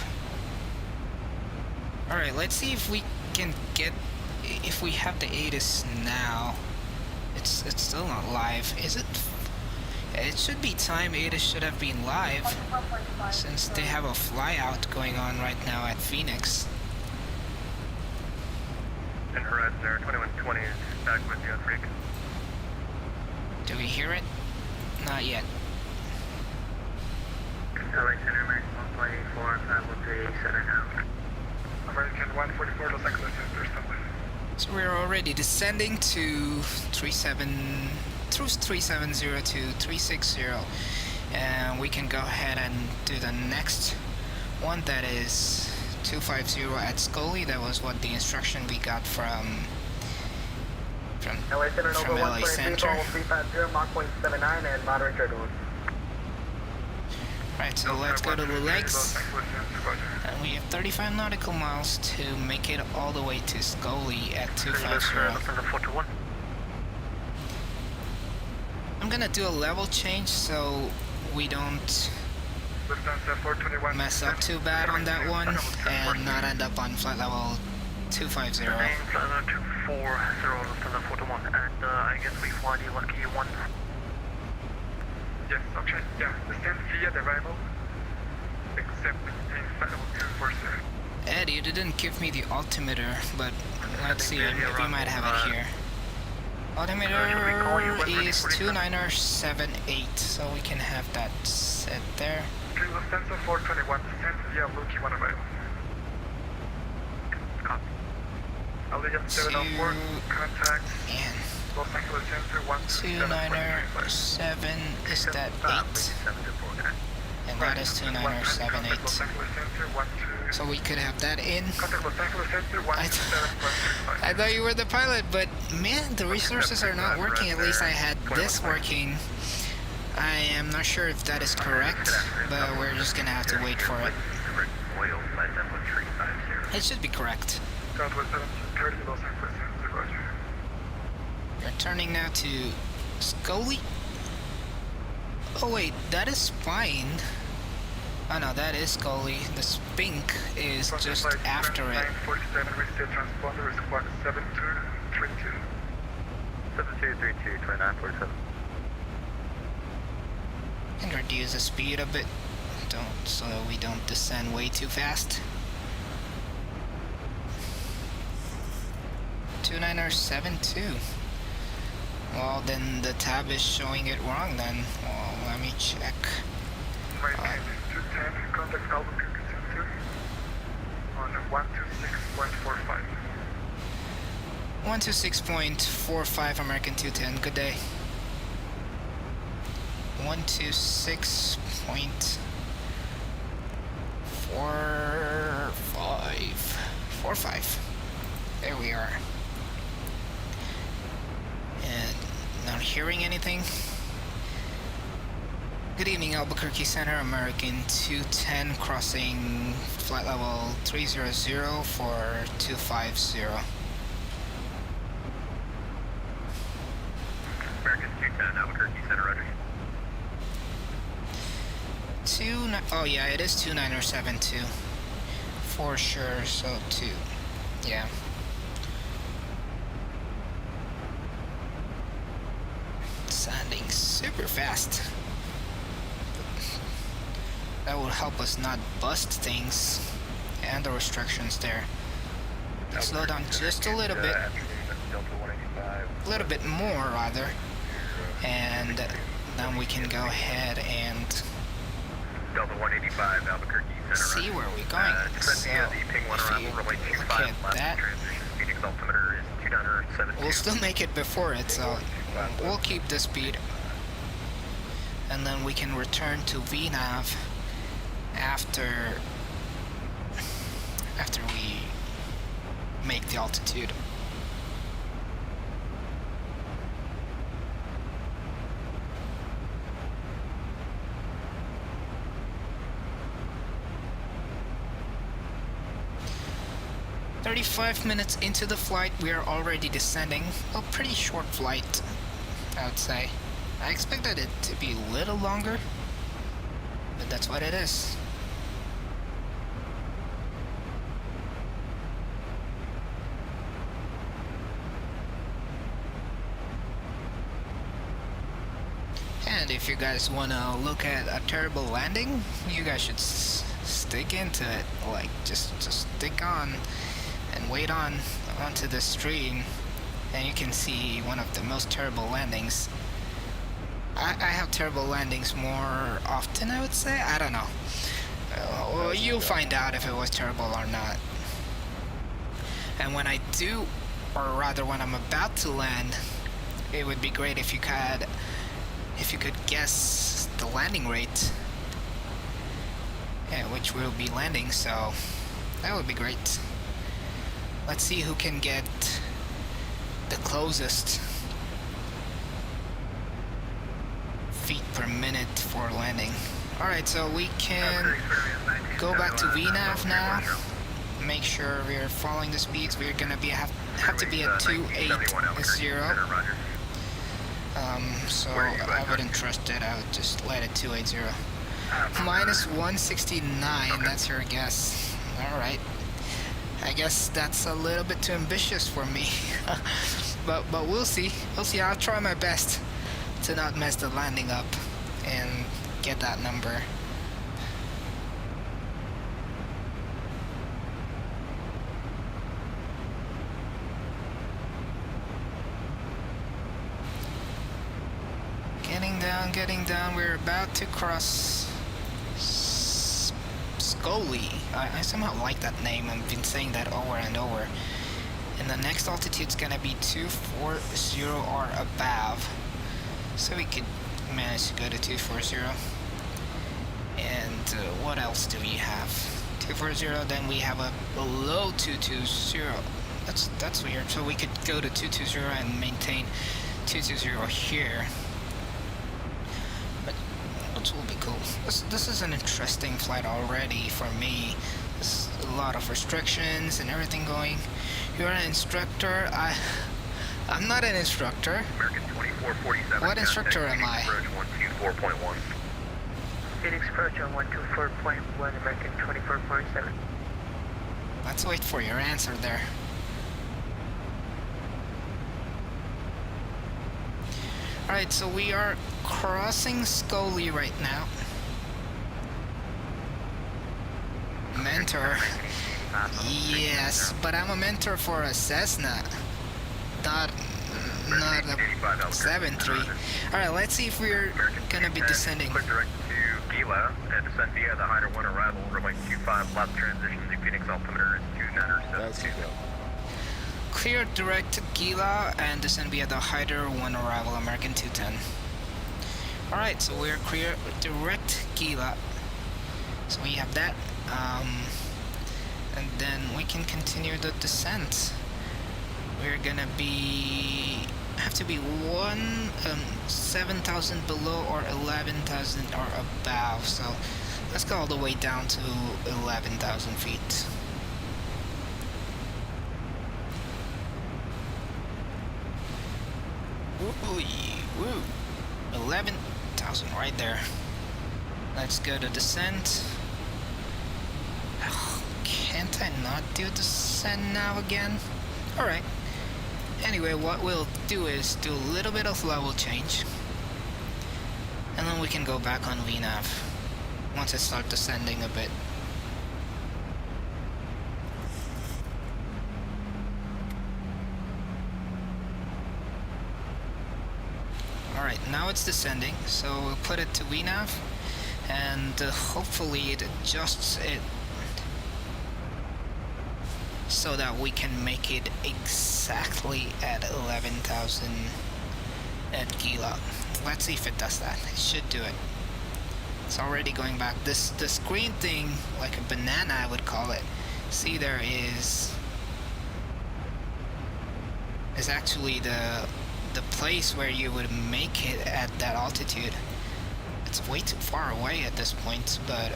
Alright, let's see if we can get, if we have the ATIS now. It's still not live, is it? It should be time ATIS should have been live, since they have a flyout going on right now at Phoenix. And Horizon Air 2120 is back with you on freak. Do we hear it? Not yet. Horizon Air American 124, 513 center now. American 144, Los Angeles Center, standby. So we're already descending to 3702 360, and we can go ahead and do the next one, that is 250 at Scully. That was what the instruction we got from LA Center. 350, Mach 0.79 and moderate turtle. Right, so let's go to the legs, and we have 35 nautical miles to make it all the way to Scully at 250. I'm gonna do a level change so we don't mess up too bad on that one and not end up on flight level 250. 240, Lufthansa 41, and I guess we fly the lucky one. Yes, okay, yeah, descend via the arrival, except maintain flight level 247. Ed, you didn't give me the altimeter, but let's see, we might have it here. Altimeter is 2978, so we can have that set there. Okay, Lufthansa 421, descend via Lucky 1 arrival. Copy. Allegiance 704, contact And Los Angeles Center 2907, is that 8? And that is 2978. Los Angeles Center 12. So we could have that in. Contact Los Angeles Center 127.35. I thought you were the pilot, but man, the resources are not working. At least I had this working. I am not sure if that is correct, but we're just gonna have to wait for it. Oil flight level 350. It should be correct. Southwest 1730, Los Angeles, Roger. We're turning now to Scully. Oh wait, that is fine. Oh no, that is Scully. The Spink is just after it. 947, reset transponder is squawk 7232. 7232, 2947. And reduce the speed a bit, so we don't descend way too fast. 2972. Well, then the tab is showing it wrong then. Well, let me check. Maintain 210, contact Albuquerque Center on 126.45. 126.45 American 210, good day. 126.45. There we are. And not hearing anything. Good evening, Albuquerque Center, American 210, crossing flight level 300 for 250. American 210, Albuquerque Center, Roger. Oh yeah, it is 2972 for sure. So 2, yeah. Sounding super fast. That will help us not bust things and the restrictions there. Slow down just a little bit. A little bit more rather. And then we can go ahead and Delta 185, Albuquerque Center. see where we're going. So, the ping 1 around runway 25 left. that, Transition speed altimeter is 2972. we'll still make it before it, so we'll keep the speed. And then we can return to VNAV after we make the altitude. "35 minutes into the flight, we are already descending. A pretty short flight, I would say. I expected it to be a little longer, but that's what it is." And if you guys want to look at a terrible landing, you guys should stick into it. Like, just stick on and wait onto the stream, and you can see one of the most terrible landings. I have terrible landings more often, I would say. I don't know. Well, you'll find out if it was terrible or not. And when I do, or rather when I'm about to land, it would be great if you could guess the landing rate at which we'll be landing. So that would be great. Let's see who can get the closest feet per minute for landing. Alright, so we can go back to VNAV now. Make sure we're following the speeds. We're gonna have to be at 280. So I wouldn't trust it. I would just let it 280. Minus 169, that's your guess. Alright. I guess that's a little bit too ambitious for me. but we'll see. We'll see. I'll try my best to not mess the landing up and get that number. Getting down. We're about to cross Scully. I somehow like that name. I've been saying that over and over. And the next altitude's gonna be 240 or above. So we could manage to go to 240. And what else do we have? 240, then we have a below 220. That's weird. So we could go to 220 and maintain 220 here. Which will be cool. This is an interesting flight already for me. There's a lot of restrictions and everything going. You're an instructor. I'm not an instructor. American 2447. What instructor am I? Approach 124.1. Phoenix approach on 124.1, American 2447. Let's wait for your answer there. Alright, so we are crossing Scully right now. Mentor. Yes, but I'm a mentor for a Cessna. Not a 73. Alright, let's see if we're gonna be descending. Clear direct to Gila and descend via the Hider 1 arrival. Runway 25 left transition to Phoenix altimeter is 2972. Clear direct to Gila and descend via the Hider 1 arrival, American 210. Alright, so we're clear direct Gila. So we have that. And then we can continue the descent. We're gonna have to be 7,000 below or 11,000 or above. So let's go all the way down to 11,000 feet. Woo! 11,000 right there. Let's go to descent. Can't I not do descent now again? Alright. Anyway, what we'll do is do a little bit of level change. And then we can go back on VNAV once I start descending a bit. Alright, now it's descending, so we'll put it to VNAV and hopefully it adjusts it so that we can make it exactly at 11,000 at Gila. Let's see if it does that. It should do it. It's already going back. This green thing, like a banana I would call it. See, there is actually the place where you would make it at that altitude. It's way too far away at this point, but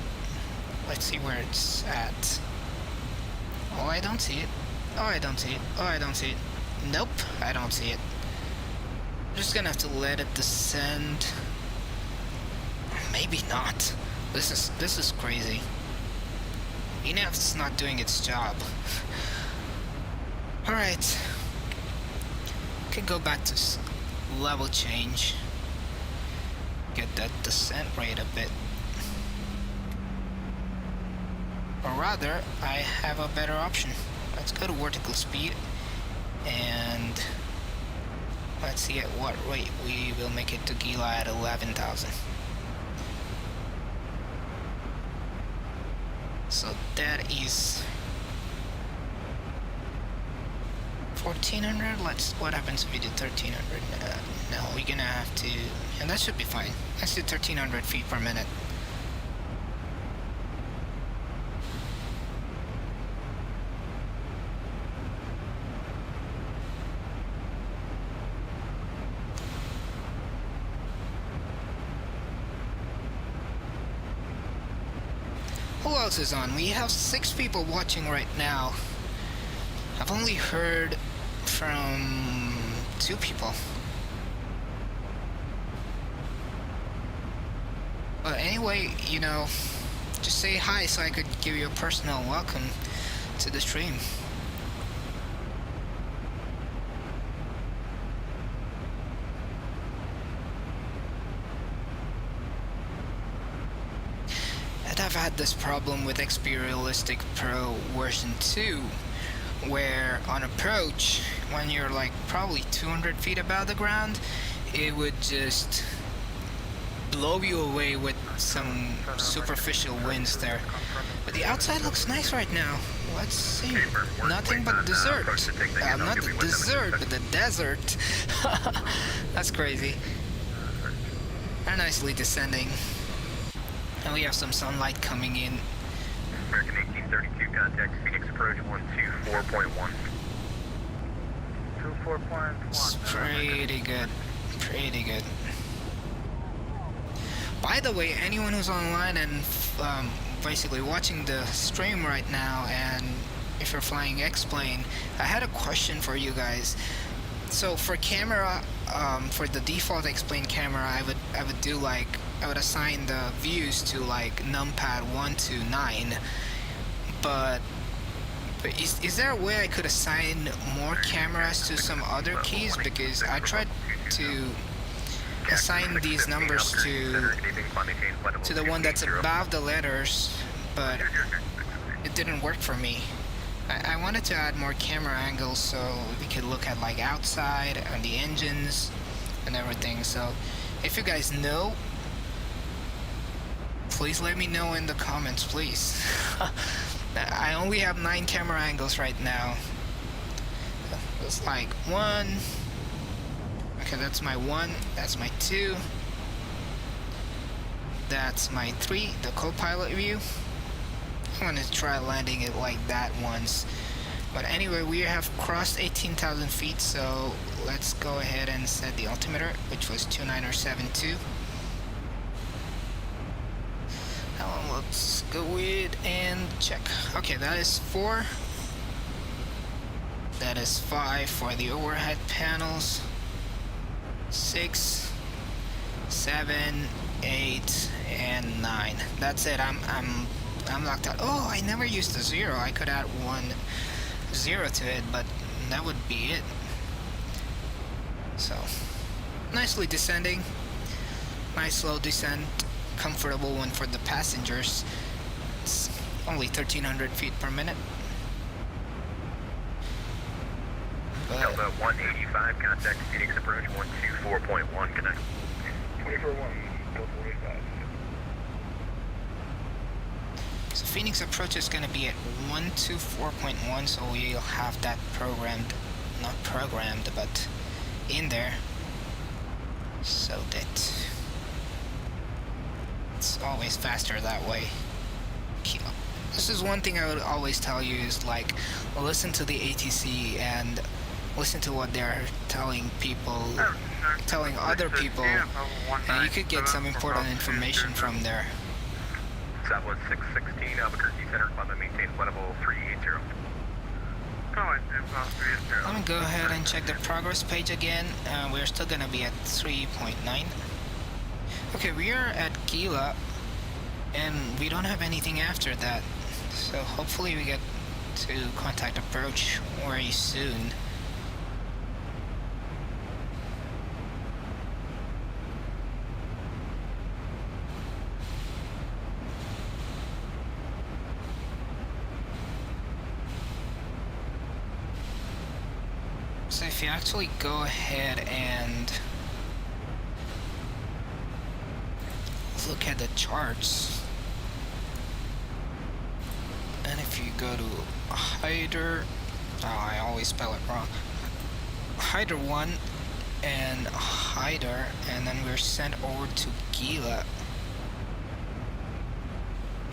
let's see where it's at. Oh, I don't see it. Oh, I don't see it. Oh, I don't see it. Nope, I don't see it. I'm just gonna have to let it descend. Maybe not. This is crazy. VNAV's not doing its job. Alright. Could go back to level change. Get that descent rate a bit. Or rather, I have a better option. Let's go to vertical speed and let's see at what rate we will make it to Gila at 11,000. So that is 1,400. What happens if we do 1,300? No, we're gonna have to, and that should be fine. Let's do 1,300 feet per minute. Who else is on? We have 6 people watching right now. I've only heard from 2 people. But anyway, you know, just say hi so I could give you a personal welcome to the stream. I've had this problem with XP Realistic Pro version 2, where on approach, when you're like probably 200 feet above the ground, it would just blow you away with some superficial winds there. But the outside looks nice right now. Let's see. Nothing but dessert. Not the dessert, but the desert. That's crazy. They're nicely descending. And we have some sunlight coming in. American 1832, contact Phoenix approach 124.1. 24.1. It's pretty good. Pretty good. By the way, anyone who's online and basically watching the stream right now, and if you're flying X-plane, I had a question for you guys. So for camera, for the default X-plane camera, I would do like, I would assign the views to like numpad 1 to 9, but is there a way I could assign more cameras to some other keys? Because I tried to assign these numbers to the one that's above the letters, but it didn't work for me. I wanted to add more camera angles so we could look at like outside and the engines and everything. So if you guys know, please let me know in the comments, please. I only have 9 camera angles right now. It's like 1. Okay, that's my 1. That's my 2. That's my 3, the co-pilot view. I'm gonna try landing it like that once. But anyway, we have crossed 18,000 feet, so let's go ahead and set the altimeter, which was 2972. Now let's go with and check. Okay, that is 4. That is 5 for the overhead panels. 6, 7, 8, and 9. That's it. I'm locked out. Oh, I never used the 0. I could add 1 0 to it, but that would be it. So, nicely descending. Nice slow descent. Comfortable one for the passengers. It's only 1,300 feet per minute. Delta 185, contact Phoenix approach 124.1, connect. 24-1, Delta 185. So Phoenix approach is going to be at 124.1, so we'll have that programmed, not programmed, but in there, so that it's always faster that way. This is one thing I would always tell you is like, listen to the ATC and listen to what they're telling people, telling other people, and you could get some important information from there. Southwest 616, Albuquerque Center, climb and maintain level 380. Let me go ahead and check the progress page again. We're still gonna be at 3.9. Okay, we are at Gila, and we don't have anything after that. So hopefully we get to contact approach very soon. So if you actually go ahead and look at the charts, and if you go to Hyder, oh, I always spell it wrong, Hyder 1 and Hyder, and then we're sent over to Gila.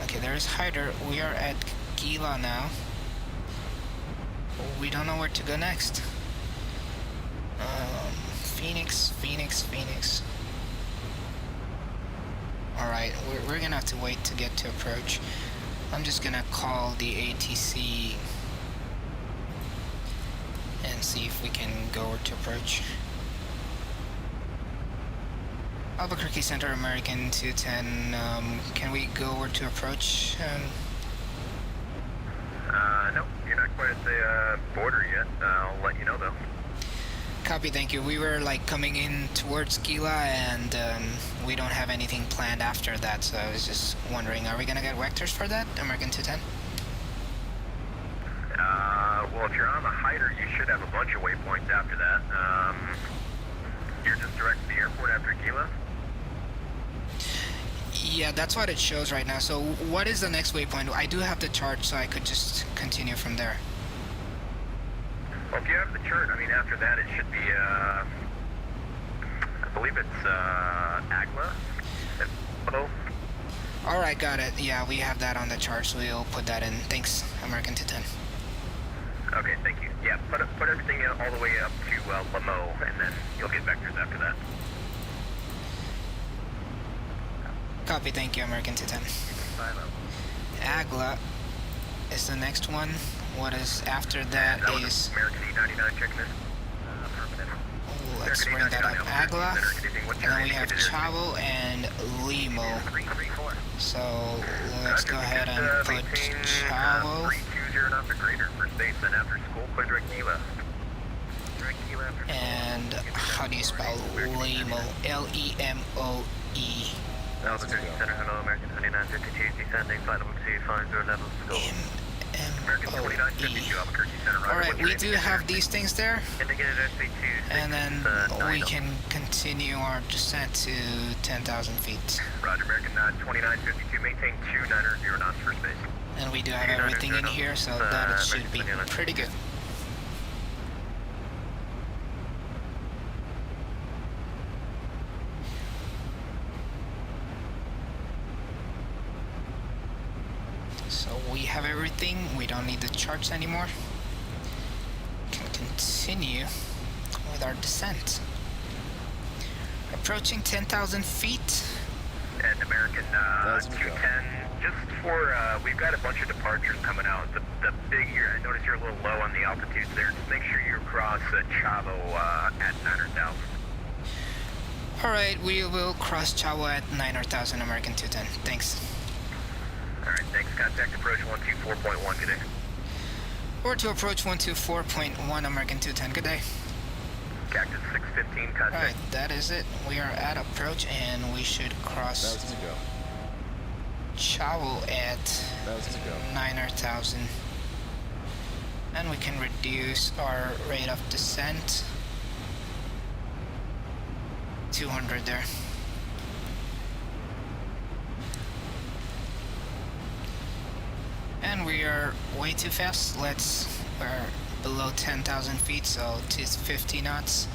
Okay, there's Hyder. We are at Gila now. We don't know where to go next. Phoenix. Alright, we're gonna have to wait to get to approach. I'm just gonna call the ATC and see if we can go over to approach. Albuquerque Center, American 210, can we go over to approach? No, you're not quite at the border yet. I'll let you know though. Copy, thank you. We were like coming in towards Gila, and we don't have anything planned after that, so I was just wondering, are we gonna get vectors for that, American 210? Well, if you're on the Hyder, you should have a bunch of waypoints after that. You're just direct to the airport after Gila? Yeah, that's what it shows right now. So what is the next waypoint? I do have the chart, so I could just continue from there. Well, if you have the chart, I mean, after that it should be, I believe it's, Agla. Hello? Alright, got it. Yeah, we have that on the chart, so we'll put that in. Thanks, American 210. Okay, thank you. Yeah, put everything all the way up to, Lamo, and then you'll get vectors after that. Copy, thank you, American 210. Agla is the next one. What is after that is... American E99, checking this. Let's bring that up. Agla, and then we have Chavo and Limo. So let's go ahead and put Chavo. 320 knots or greater for space, and after school, clear direct Kilo. And how do you spell Limo? L-E-M-O-E. Altitude Center, hello, American 2952, descending, flight level 250, level scope. American 2952, Albuquerque Center, Alright, we do have these things there. Indicated SP2, And then we can continue our descent to 10,000 feet. Roger, American 2952, maintain 290 knots for space. And we do have everything in here, so that should be pretty good. So we have everything, we don't need the charts anymore. We can continue with our descent. Approaching 10,000 feet. And American 210, just for, we've got a bunch of departures coming out. The big, I notice you're a little low on the altitudes there. Just make sure you cross Chavo at 900,000. Alright, we will cross Chavo at 900,000, American 210. Thanks. Alright, thanks. Contact approach 124.1, good day. Or to approach 124.1, American 210, good day. Cactus 615, contact. Alright, that is it. We are at approach and we should cross That was to go. Chavo at That was to go. 900,000. And we can reduce our rate of descent. 200 there. And we are way too fast. We're below 10,000 feet, so it's 50 knots.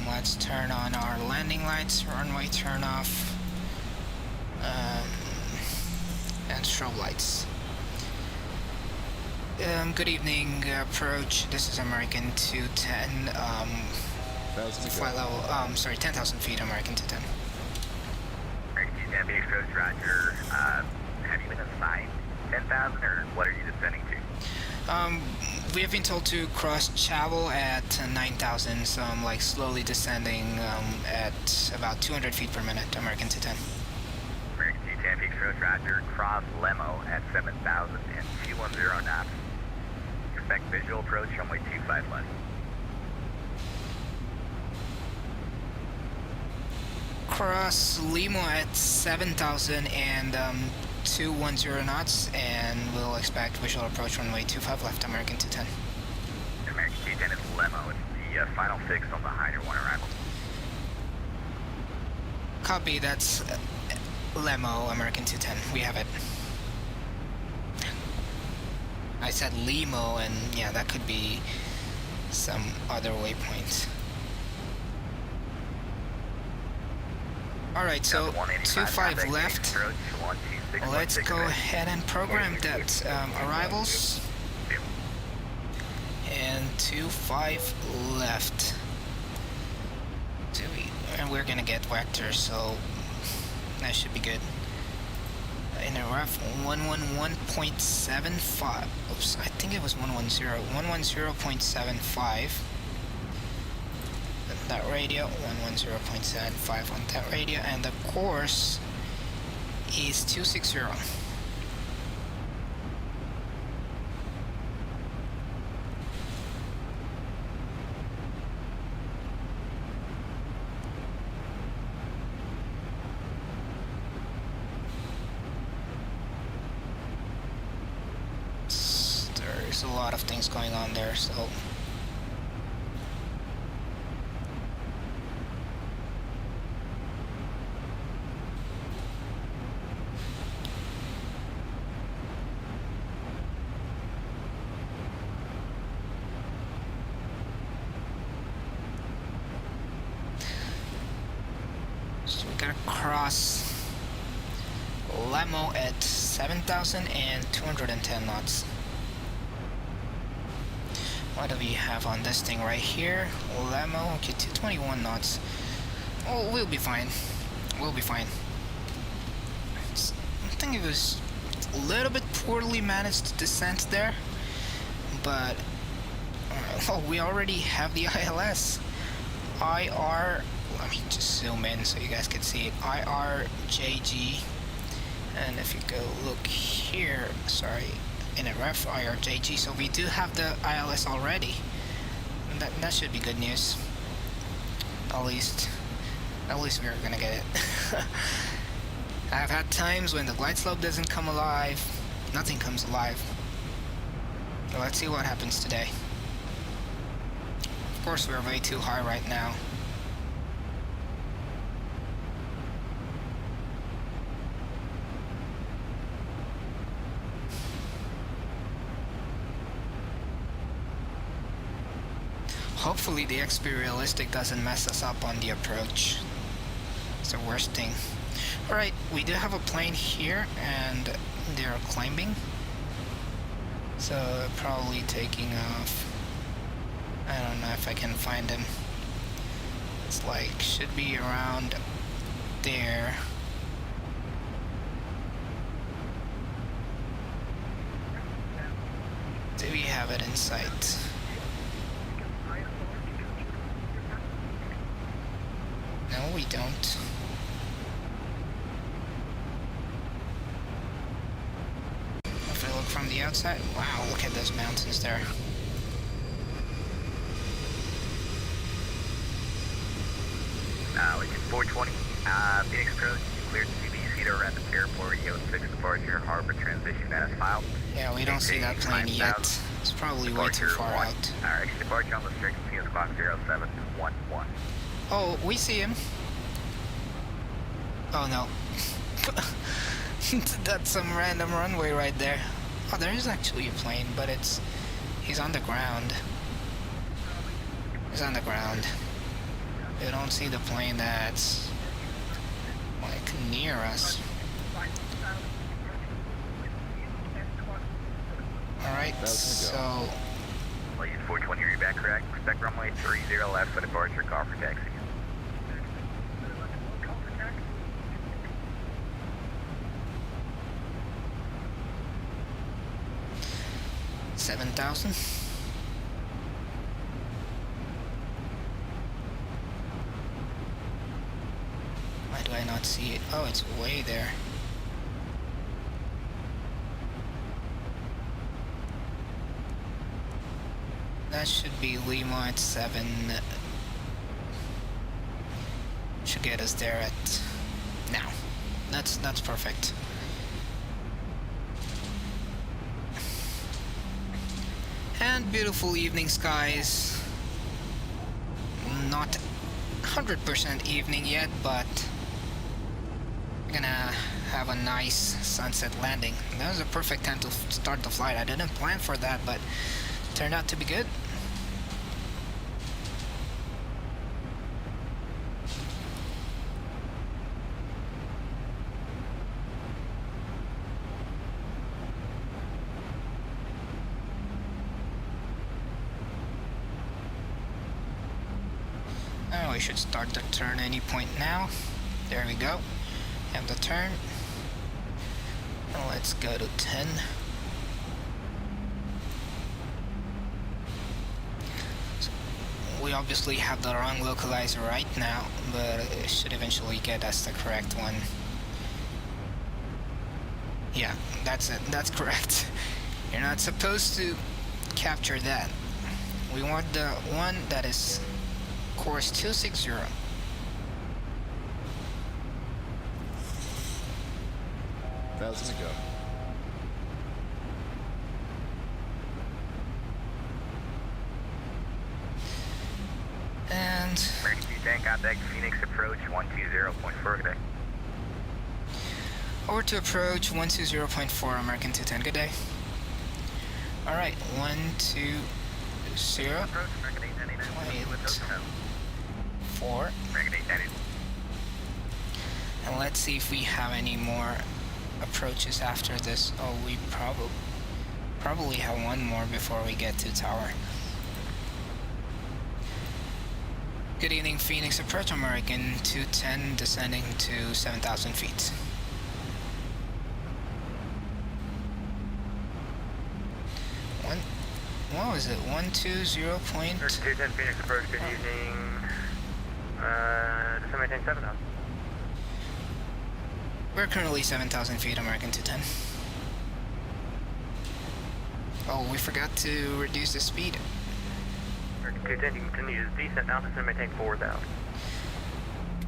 Let's turn on our landing lights, runway turn off, and strobe lights. Good evening, approach. This is American 210. That was to Flight go. level, sorry, 10,000 feet, American 210. American 210, approach, roger. Have you been assigned 10,000 or what are you descending to? We have been told to cross Chavo at 9,000, so I'm like slowly descending at about 200 feet per minute, American 210. American 210, Peaks Road, roger. Cross Lemo at 7,000 and 210 knots. Expect visual approach, runway 25 left. Cross Limo at 7,000 and 210 knots, and we'll expect visual approach runway 25 left, American 210. American 210 is Lemo. It's the final fix on the Hydra 1 arrival. Copy, that's Lemo, American 210. We have it. I said Limo, and yeah, that could be some other waypoint. Alright, so 25 left. Let's go ahead and program that arrivals. And 25 left. And we're gonna get vector, so that should be good. In a ref 111.75. Oops, I think it was 110. 110.75. That radio, 110.75 on that radio, and the course is 260. There's a lot of things going on there, so we gotta cross Lemo at 7,210 knots. What do we have on this thing right here? Lemo, okay, 221 knots. Oh, we'll be fine. We'll be fine. I think it was little bit poorly managed descent there, but oh, we already have the ILS. IR, let me just zoom in so you guys can see it. IRJG, and if you go look here, sorry, in a ref, IRJG, so we do have the ILS already. And that should be good news. At least we're gonna get it. I've had times when the glide slope doesn't come alive, nothing comes alive. So let's see what happens today. Of course, we're way too high right now. Hopefully the XP Realistic doesn't mess us up on the approach. It's the worst thing. Alright, we do have a plane here and they're climbing. So probably taking off. I don't know if I can find them. It's like, should be around there. Do we have it in sight? No, we don't. If I look from the outside, wow, look at those mountains there. Legend 420, Phoenix approach, cleared to be Cedar Rapids Airport, EO6 departure, harbor transition as filed. Yeah, we don't see that plane yet. It's probably way too far out. Alright, departure on the frequency is clock 0711. Oh, we see him. Oh no. That's some random runway right there. Oh, there is actually a plane, but he's on the ground. He's on the ground. You don't see the plane that's like near us. Alright, so Legend 420, read back correct. Expect runway 30 left for departure, call for taxi. $7,000. Why do I not see it? Oh, it's way there. That should be Lima at 7. Should get us there at now. That's perfect. And beautiful evening skies. Not 100% evening yet, but we're gonna have a nice sunset landing. That was a perfect time to start the flight. I didn't plan for that, but it turned out to be good. Oh, we should start the turn any point now. There we go. Have the turn. Now let's go to 10. So we obviously have the wrong localizer right now, but it should eventually get us the correct one. Yeah, that's it. That's correct. You're not supposed to capture that. We want the one that is course 260. Thousand to go. And Emergency tank contact Phoenix approach 120.4 today. over to approach 120.4 American 210. Good day. Alright, 120. Approach American 899 with hotel. 4. American 899. And let's see if we have any more approaches after this. Oh, we probably have one more before we get to tower. Good evening, Phoenix approach American 210 descending to 7,000 feet. How is it? 120 point. American 210 Phoenix approach, good evening. Just maintain 7,000. We're currently 7,000 feet, American 210. Oh, we forgot to reduce the speed. American 210, you can continue to descent now, just maintain 4,000.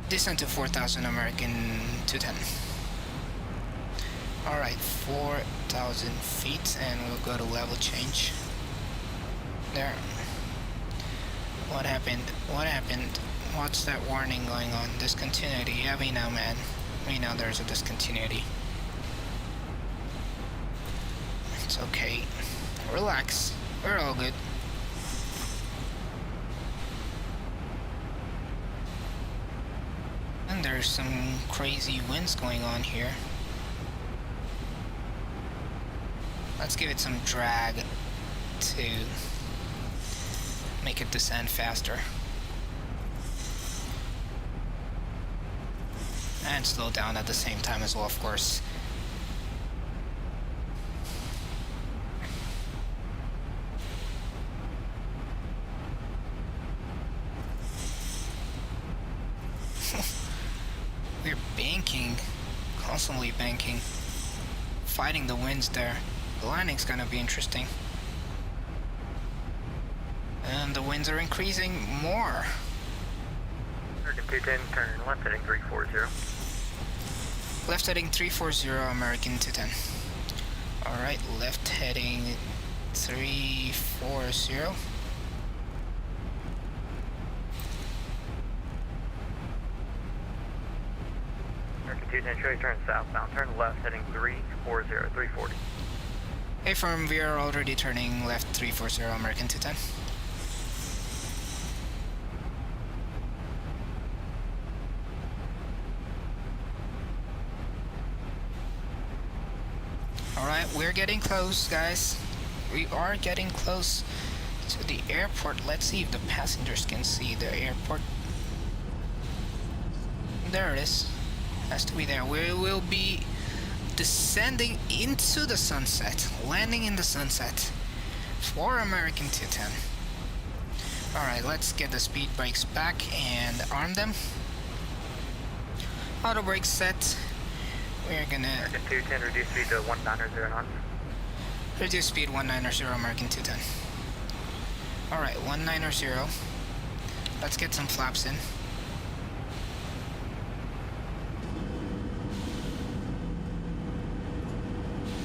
Descent to 4,000, American 210. Alright, 4,000 feet, and we'll go to level change. There. What happened? What happened? What's that warning going on? Discontinuity. Yeah, we know, man. We know there's a discontinuity. It's okay. Relax. We're all good. And there's some crazy winds going on here. Let's give it some drag to make it descend faster. And slow down at the same time as well, of course. We're banking, constantly banking, fighting the winds there. The landing's gonna be interesting. And the winds are increasing more. American 210, turn left heading 340. Left heading 340, American 210. Alright, left heading 340. American 210, show you turn southbound, turn left heading 340. Hey firm, we are already turning left 340, American 210. Alright, we're getting close, guys. We are getting close to the airport. Let's see if the passengers can see the airport. There it is. Has to be there. We will be descending into the sunset, landing in the sunset for American 210. Alright, let's get the speed brakes back and arm them. Auto brakes set. We're gonna American 210, reduce speed to 1900 knots. reduce speed 190, American 210. Alright, 190. Let's get some flaps in.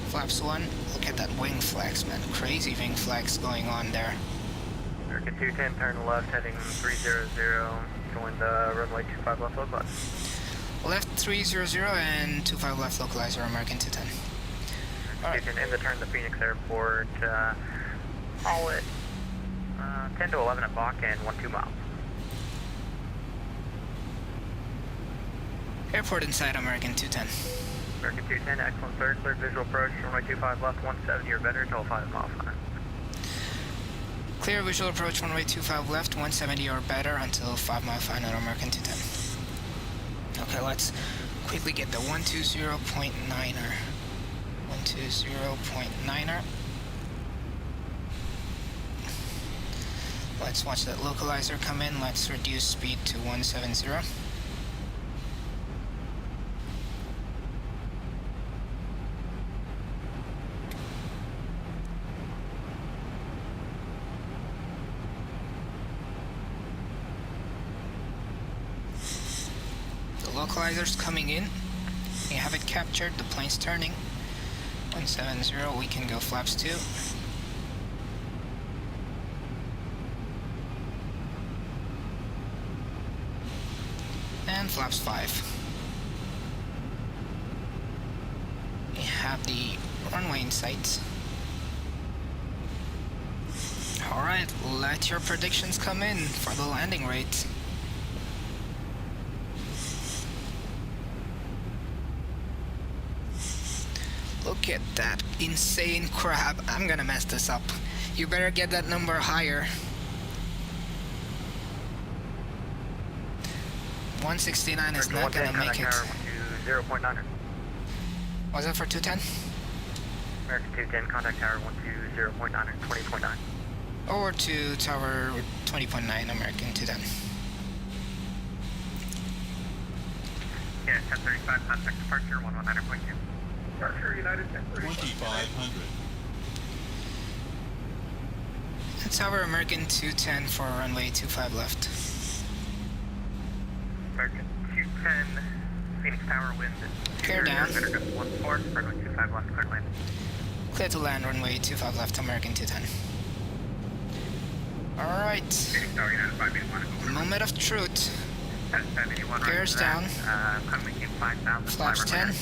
Flaps 1. Look at that wing flex, man. Crazy wing flex going on there. American 210, turn left heading 300, join the runway 25 left localizer. Left 300 and 25 left localizer, American 210. You can end the turn to Phoenix Airport, call it 10 to 11 at Bach and 12 miles. Airport inside, American 210. American 210, excellent sir, clear visual approach, runway 25 left, 170 or better, until 5 miles an hour. Clear visual approach, runway 25 left, 170 or better until 5 mile final, American 210. Okay, let's quickly get the 120.9er. 120.9er. Let's watch that localizer come in. Let's reduce speed to 170. Localizers coming in. We have it captured. The plane's turning. 170. We can go flaps 2. And flaps 5. We have the runway in sight. Alright, let your predictions come in for the landing rate. Look at that insane crab. I'm gonna mess this up. You better get that number higher. 169 is not gonna make it. 0.9. Was that for 210? American 210, contact tower 120.9, 20.9. Or to tower 20.9, American 210. Yeah, 1035, contact departure 119.2. Departure United 2500. Tower American 210 for runway 25 left. American 210, Phoenix Tower wind. Clear down. 14, runway 25 left, clear land. Clear to land, runway 25 left, American 210. Alright. Phoenix Tower United 581. Moment of truth. 581. Gears down. Climbing 5,000. Flaps 10.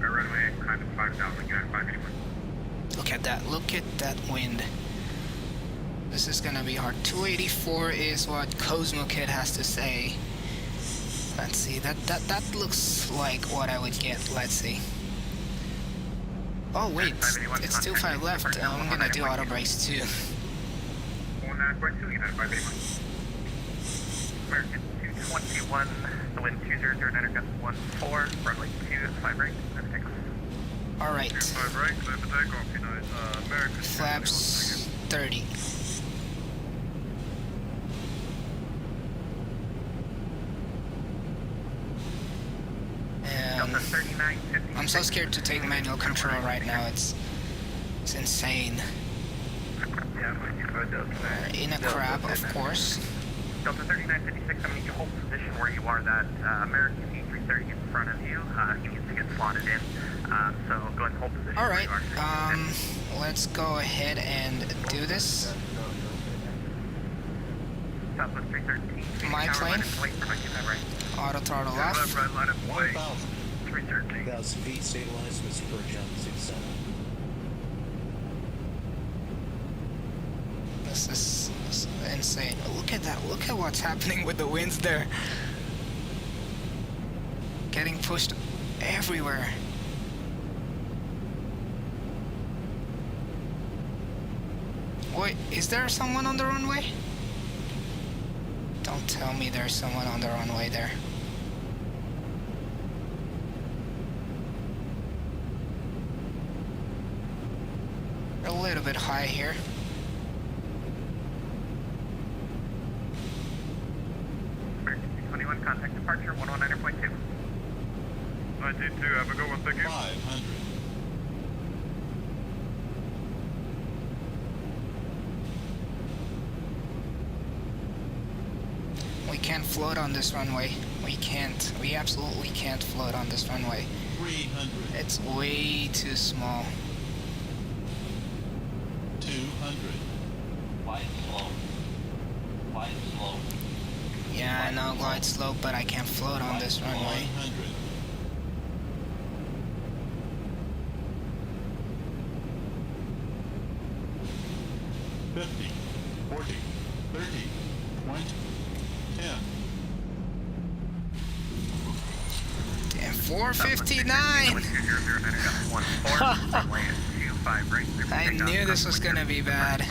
Runway, climbing 5,000, United 581. Look at that. Look at that wind. This is gonna be hard. 284 is what Cosmo Kid has to say. Let's see. That looks like what I would get. Let's see. Oh wait, it's 25 left. I'm gonna do auto brakes too. 19.2, United 581. American 221, the wind 200, gust 14, runway 25 right, clear for takeoff. Alright. 25 right, clear for takeoff, United. American. Flaps 30. Delta 3950. I'm so scared to take manual control right now. It's insane. Yeah, In a crab, of course. Delta 3956, I'm going to need you to hold position where you are. That American E330 in front of you, he needs to get slotted in. So go ahead and hold position. Alright, where you are. let's go ahead and do this. Southwest 313. My plane. Right. Auto throttle off. Right line of way. 1000. 313. 1000 feet, stabilized, Mr. Bergeron, 67. This is insane. Look at that. Look at what's happening with the winds there. Getting pushed everywhere. Wait, is there someone on the runway? Don't tell me there's someone on the runway there. A little bit high here. American 221, contact departure 119.2. 92, have a good one, thank you. 500. We can't float on this runway. We can't. We absolutely can't float on this runway. 300. It's way too small. 200. Glide slow. Glide slow. Yeah, I know glide slope, but I can't float on this runway. 100. $50, 40, 30, 20, 10. Damn, 459! I knew this was gonna be bad.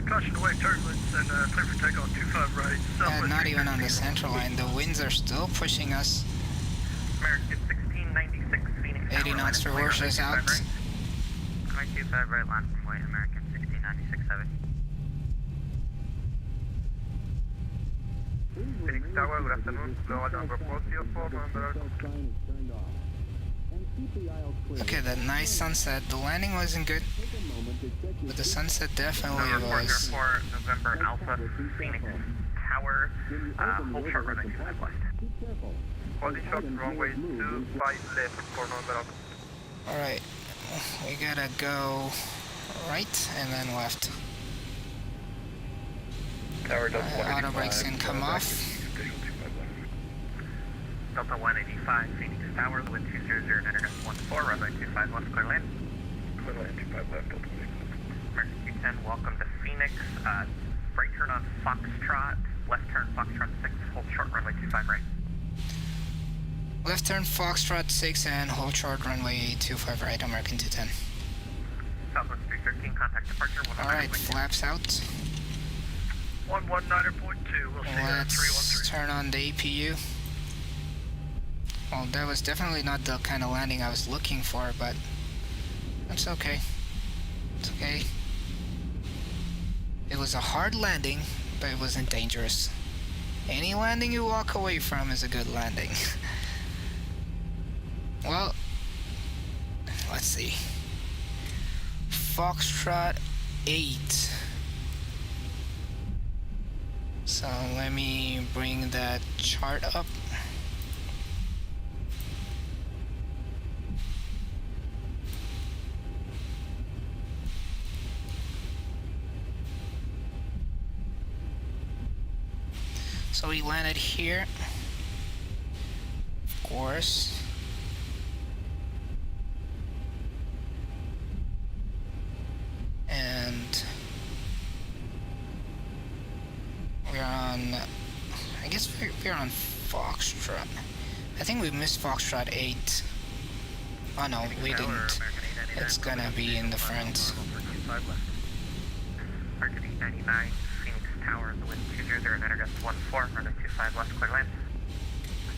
Caution away turbulence and clear for takeoff 25 right. Southwest Not even on the 313. central line. The winds are still pushing us. American 1696, Phoenix 80 knots to horses out. 25 right, line from White, American 1696, heavy. Phoenix Tower, good afternoon. Global number 404, Look at that nice sunset. The landing wasn't good, but the sunset definitely was. 4 November Alpha, Phoenix Tower, hold short runway 25 left. Holding short, runway 25 left for November Alpha. Alright, we gotta go right and then left. Tower Auto brakes can come off. Delta 185, Phoenix Tower, wind 200, enter 14, runway 25 left, clear land. Clear land 25 left, Delta 6. American 210, welcome to Phoenix. Right turn on Foxtrot, left turn Foxtrot 6, hold short runway 25 right. Left turn Foxtrot 6 and hold short runway 25 right, American 210. Southwest 313, contact departure 119.2. Alright, flaps out. 119.2, we'll see you at Let's 313. turn on the APU. Well, that was definitely not the kind of landing I was looking for, but that's okay. It's okay. It was a hard landing, but it wasn't dangerous. Any landing you walk away from is a good landing. Well, let's see. Foxtrot 8. So let me bring that chart up. So we landed here, of course. And we're on, I guess we're on Foxtrot. I think we missed Foxtrot 8. Oh no, we didn't. It's gonna be in the front. Market 899, Phoenix Tower, the wind 209, gust 14, runway 25 left, clear land.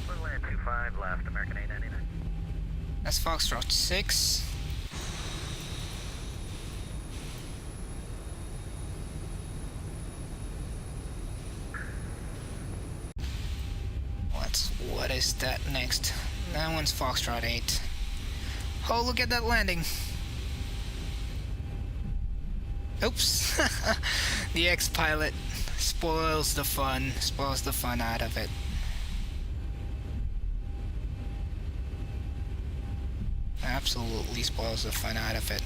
Clear land 25 left, American 899. That's Foxtrot 6. What is that next? That one's Foxtrot 8. Oh, look at that landing. Oops. The ex-pilot spoils the fun out of it. Absolutely spoils the fun out of it.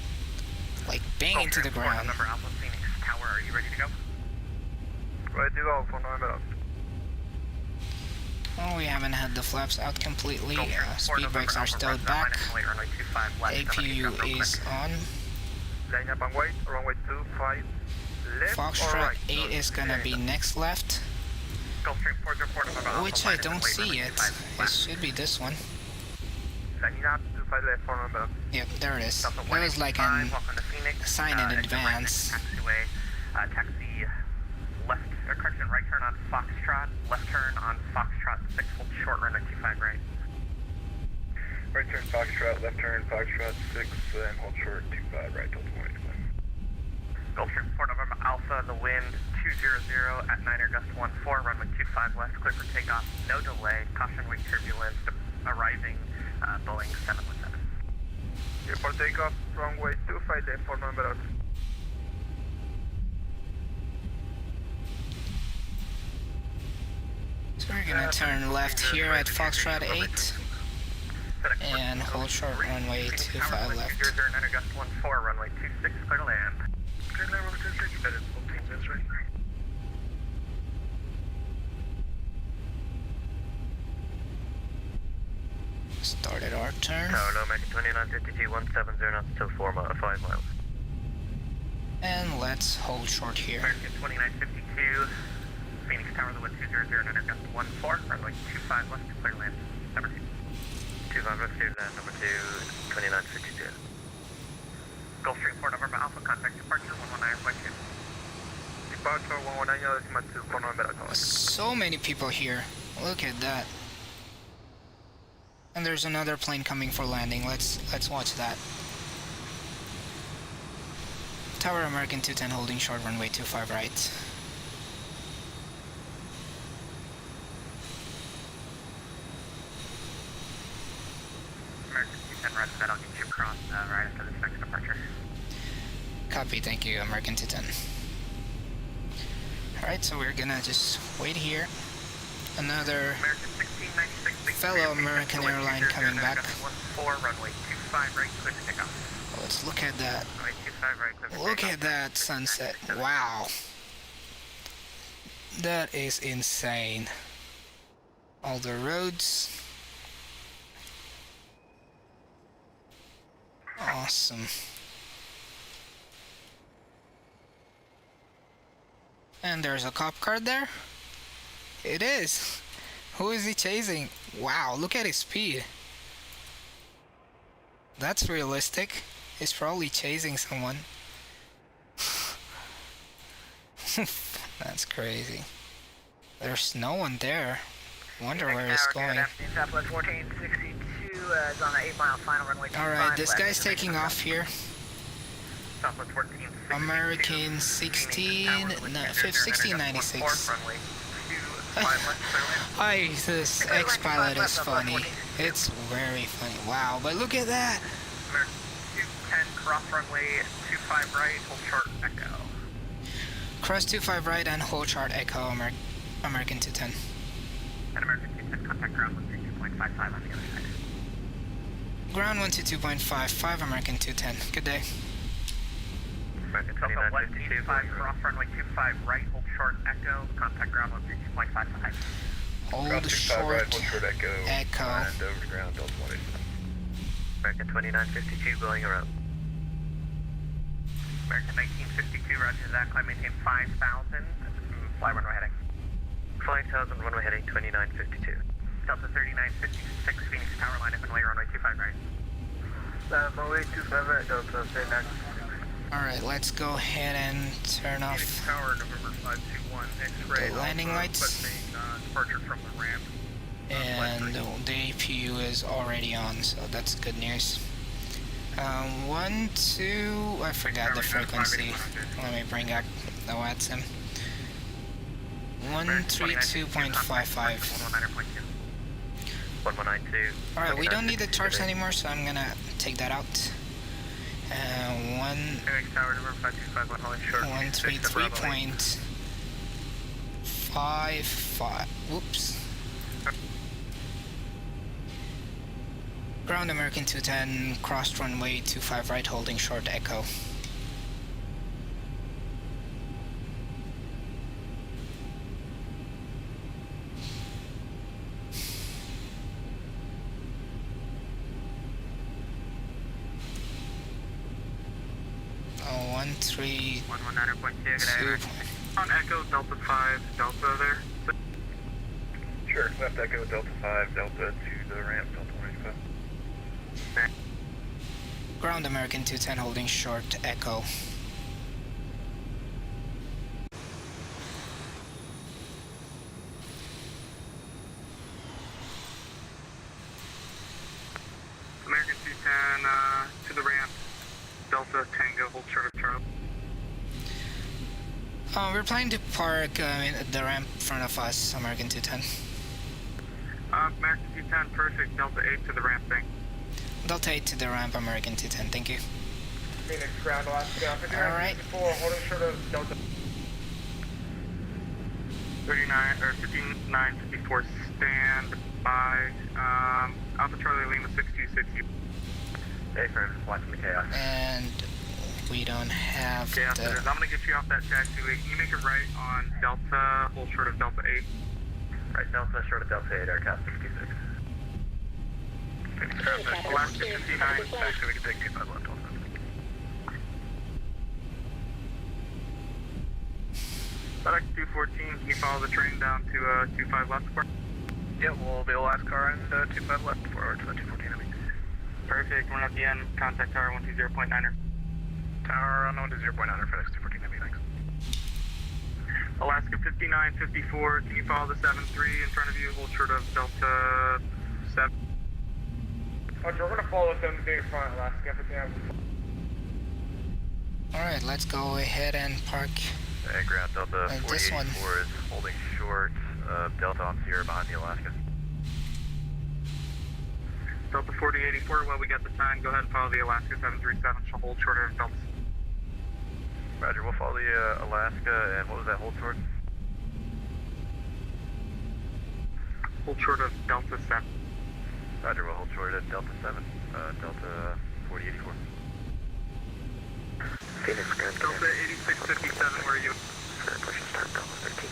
Like bang into the ground. Number Alpha Phoenix Tower, are you ready to go? Ready to go for November Alpha. Oh, we haven't had the flaps out completely. Speed brakes are still back. APU is on. Line up and wait, runway 25 left. Foxtrot 8 is gonna be next left. Gulfstream 404 November Alpha. Which I don't see yet. It should be this one. Lining up 25 left for November Alpha. Yep, there it is. That was like a sign in advance. Taxiway, taxi left, or correction, right turn on Foxtrot, left turn on Foxtrot 6, hold short run at 25 right. Right turn Foxtrot, left turn Foxtrot 6, and hold short 25 right till 20. Gulfstream 4 November Alpha, the wind 200 at 9er gust 14, runway 25 left, clear for takeoff, no delay, caution wing turbulence, arriving Boeing 717. Yeah, for takeoff, runway 25 left for November Alpha. So we're gonna turn left here at Foxtrot 8 and hold short runway 25 left. 9er gust 14, runway 26, clear to land. Clear land, runway 26, you better 14 minutes right. Started our turn. Tower, American 2952, 170 knots to 5 miles. And let's hold short here. American 2952, Phoenix Tower, the wind 200, 9er gust 14, runway 25 left, clear land. Number 2. 25 left, clear land, number 2, 2952. Gulfstream 4 November Alpha, contact departure 119.2. Departure 119.2 for November Alpha. So many people here. Look at that. And there's another plane coming for landing. Let's watch that. Tower American 210 holding short runway 25 right. American 210 right, that I'll get you across right after this next departure. Copy, thank you, American 210. Alright, so we're gonna just wait here. Another American 1696, fellow American airline coming back. 14, runway 25 right, clear to takeoff. Let's look at that. Runway 25 right, clear to Look takeoff. at that sunset. Wow. That is insane. All the roads. Awesome. And there's a cop car there. It is. Who is he chasing? Wow, look at his speed. That's realistic. He's probably chasing someone. That's crazy. There's no one there. Wonder where he's going. Southwest 1462 is on the 8 mile final runway. Alright, this guy's taking off here. Southwest 14, American 1696. runway 25 left, clear land. Hi, this ex-pilot is funny. It's very funny. Wow, but look at that. American 210, cross runway 25 right, hold short, echo. Cross 25 right and hold short echo, American 210. And American 210, contact ground 132.55 on the other side. Ground 122.55, American 210. Good day. American 2952, cross runway 25 right, hold short, echo, contact ground 132.55. Hold short, echo. And over to ground, Delta 187. American 2952, going around. American 1952, roger that, climb maintain 5,000, fly runway heading. 5,000, runway heading 2952. Delta 3956, Phoenix Tower line, FNO, runway 25 right. Runway 25 right, Delta 39. alright, let's go ahead and turn off Phoenix Tower, November 521, X-ray. the landing lights. Departure from the ramp. And the APU is already on, so that's good news. 1, 2, I forgot the frequency. Let me bring up the VATSIM. 132.55. 1192. Alright, we don't need the charts anymore, so I'm gonna take that out. Phoenix Tower, number 5251, holding short. 133.55. Whoops. Ground American 210, crossed runway 25 right, holding short echo. Oh, 132. 119.2, on Echo, Delta 5, Delta there. Sure, left echo, Delta 5, Delta to the ramp, Delta 185. Ground American 210, holding short echo. American 210, to the ramp, Delta Tango, hold short of Charlie. We're planning to park at the ramp in front of us, American 210. American 210, perfect, Delta 8 to the ramp thing. Delta 8 to the ramp, American 210, thank you. Phoenix ground, Alaska. Alright. 54, holding short of Delta. 5954, stand by. Alpha Charlie Lima 6260. Hey, friend, watching the chaos. And we don't have Chaos, the... I'm gonna get you off that taxiway. Can you make a right on Delta, hold short of Delta 8? Right, Delta, short of Delta 8, aircraft 66. Alaska 59, actually we can take 25 left also. FedEx 214, can you follow the train down to 25 left for? Yeah, we'll be the last car and 25 left forward to the 214, I mean. Perfect, we're at the end, contact tower 120.9er. Tower unknown to 0.9er, FedEx 214, I mean, thanks. Alaska 5954, can you follow the 73 in front of you, hold short of Delta 7? Roger, we're gonna follow them in front, Alaska 59. Alright, let's go ahead and park Hey, ground, Delta this one. 4884 is holding short of Delta on Sierra behind the Alaska. Delta 4084, well, we got the sign. Go ahead and follow the Alaska 737. She'll hold short of Delta. Roger, we'll follow the Alaska, and what was that hold short? Hold short of Delta 7. Roger, we'll hold short at Delta 7, Delta 4084. Phoenix, Delta 8657, where are you? Push and start, Delta 13.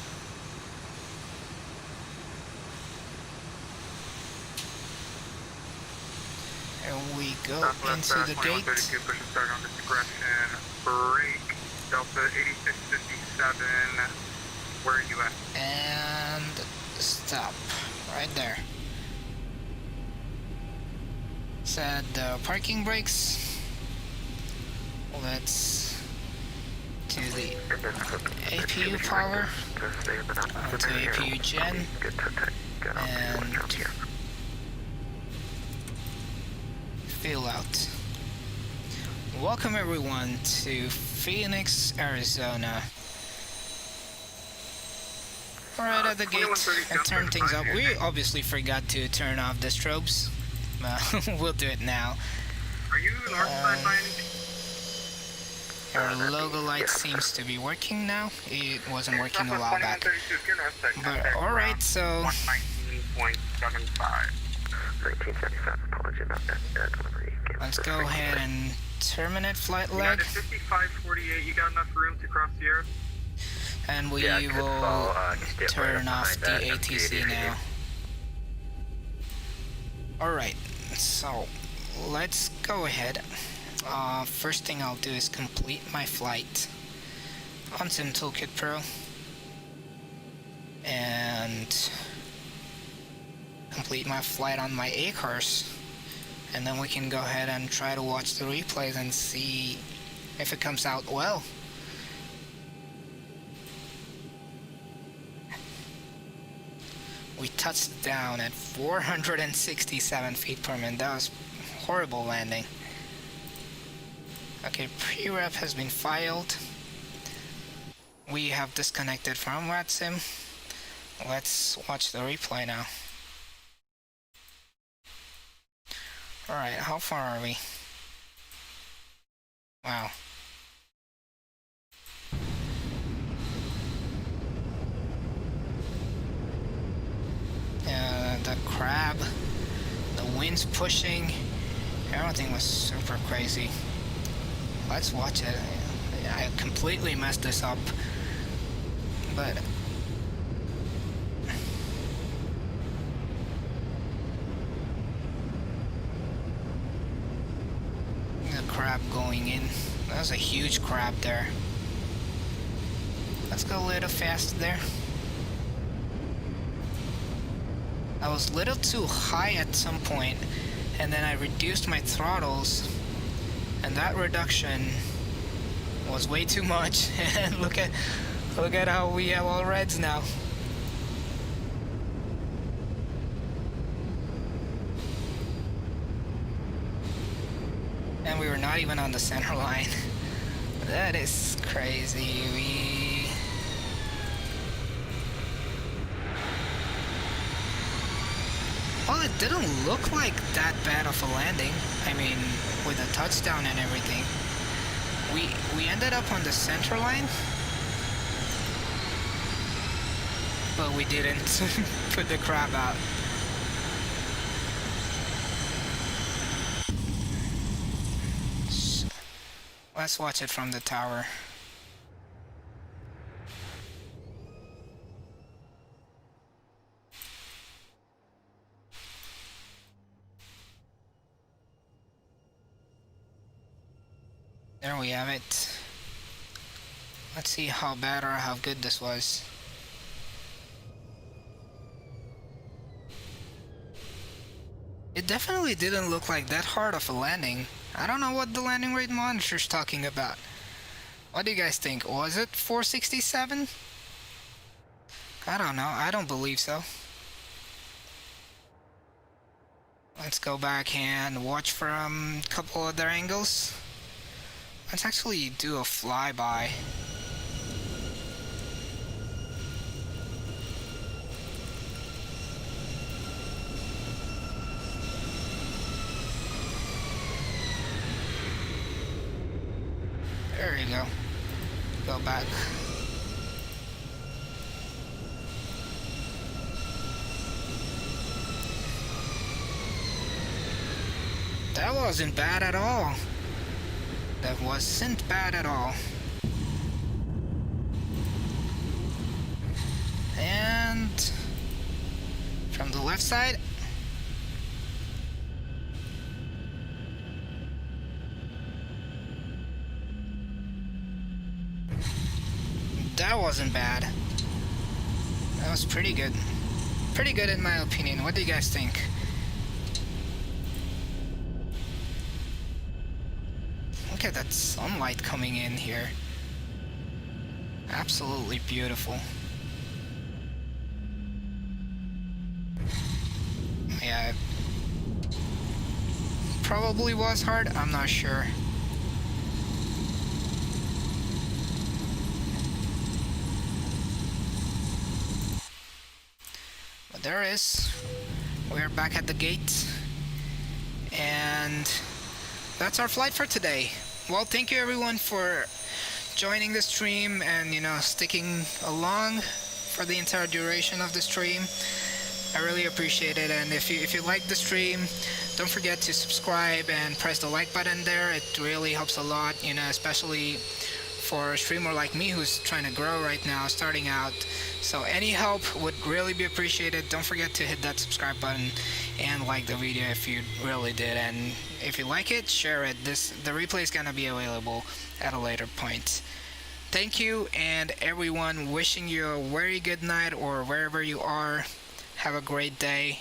And we go Southwest, into the gate. 2132, push and start on discretion. Break, Delta 8657, where are you at? And stop. Right there. Set the parking brakes. Let's do the APU power. Onto APU gen. And fill out. Welcome everyone to Phoenix, Arizona. Alright, at the gate, I turned things up. We obviously forgot to turn off the strobes. We'll do it now. Are you north side by any? Our logo light seems to be working now. It wasn't working a while back. But alright, so 119.75. 1975, apology about that delivery. let's go ahead and terminate flight leg. United 5548, you got enough room to cross the air? And we Yeah, good will call. Just dip right turn up off behind the that. ATC now. Alright, so let's go ahead. First thing I'll do is complete my flight on Sim Toolkit Pro. And complete my flight on my A-Cars. And then we can go ahead and try to watch the replays and see if it comes out well. We touched down at 467 feet per minute. That was horrible landing. Okay, pre-rep has been filed. We have disconnected from VATSIM. Let's watch the replay now. Alright, how far are we? Wow. The crab, the wind's pushing, everything was super crazy. Let's watch it. I completely messed this up, but the crab going in. That was a huge crab there. Let's go a little faster there. I was a little too high at some point, and then I reduced my throttles, and that reduction was way too much. And look at how we have all reds now. And we were not even on the center line. That is crazy. Well, it didn't look like that bad of a landing. I mean, with a touchdown and everything. We ended up on the center line, but we didn't put the crab out. Let's watch it from the tower. There we have it. Let's see how bad or how good this was. It definitely didn't look like that hard of a landing. I don't know what the landing rate monitor's talking about. What do you guys think? Was it 467? I don't know. I don't believe so. Let's go back and watch from a couple other angles. Let's actually do a flyby. There you go. Go back. That wasn't bad at all. That wasn't bad at all. And from the left side, that wasn't bad. That was pretty good. Pretty good in my opinion. What do you guys think? Look at that sunlight coming in here. Absolutely beautiful. Yeah, it probably was hard, I'm not sure. there it is. We're back at the gate. And that's our flight for today. Well, thank you everyone for joining the stream and, you know, sticking along for the entire duration of the stream. I really appreciate it. And if you like the stream, don't forget to subscribe and press the like button there. It really helps a lot, you know, especially for a streamer like me who's trying to grow right now, starting out. So any help would really be appreciated. Don't forget to hit that subscribe button and like the video if you really did. And if you like it, share it. The replay is gonna be available at a later point. Thank you, and everyone, wishing you a very good night or wherever you are. Have a great day,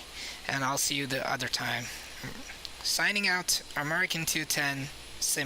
and I'll see you the other time. Signing out, American 210.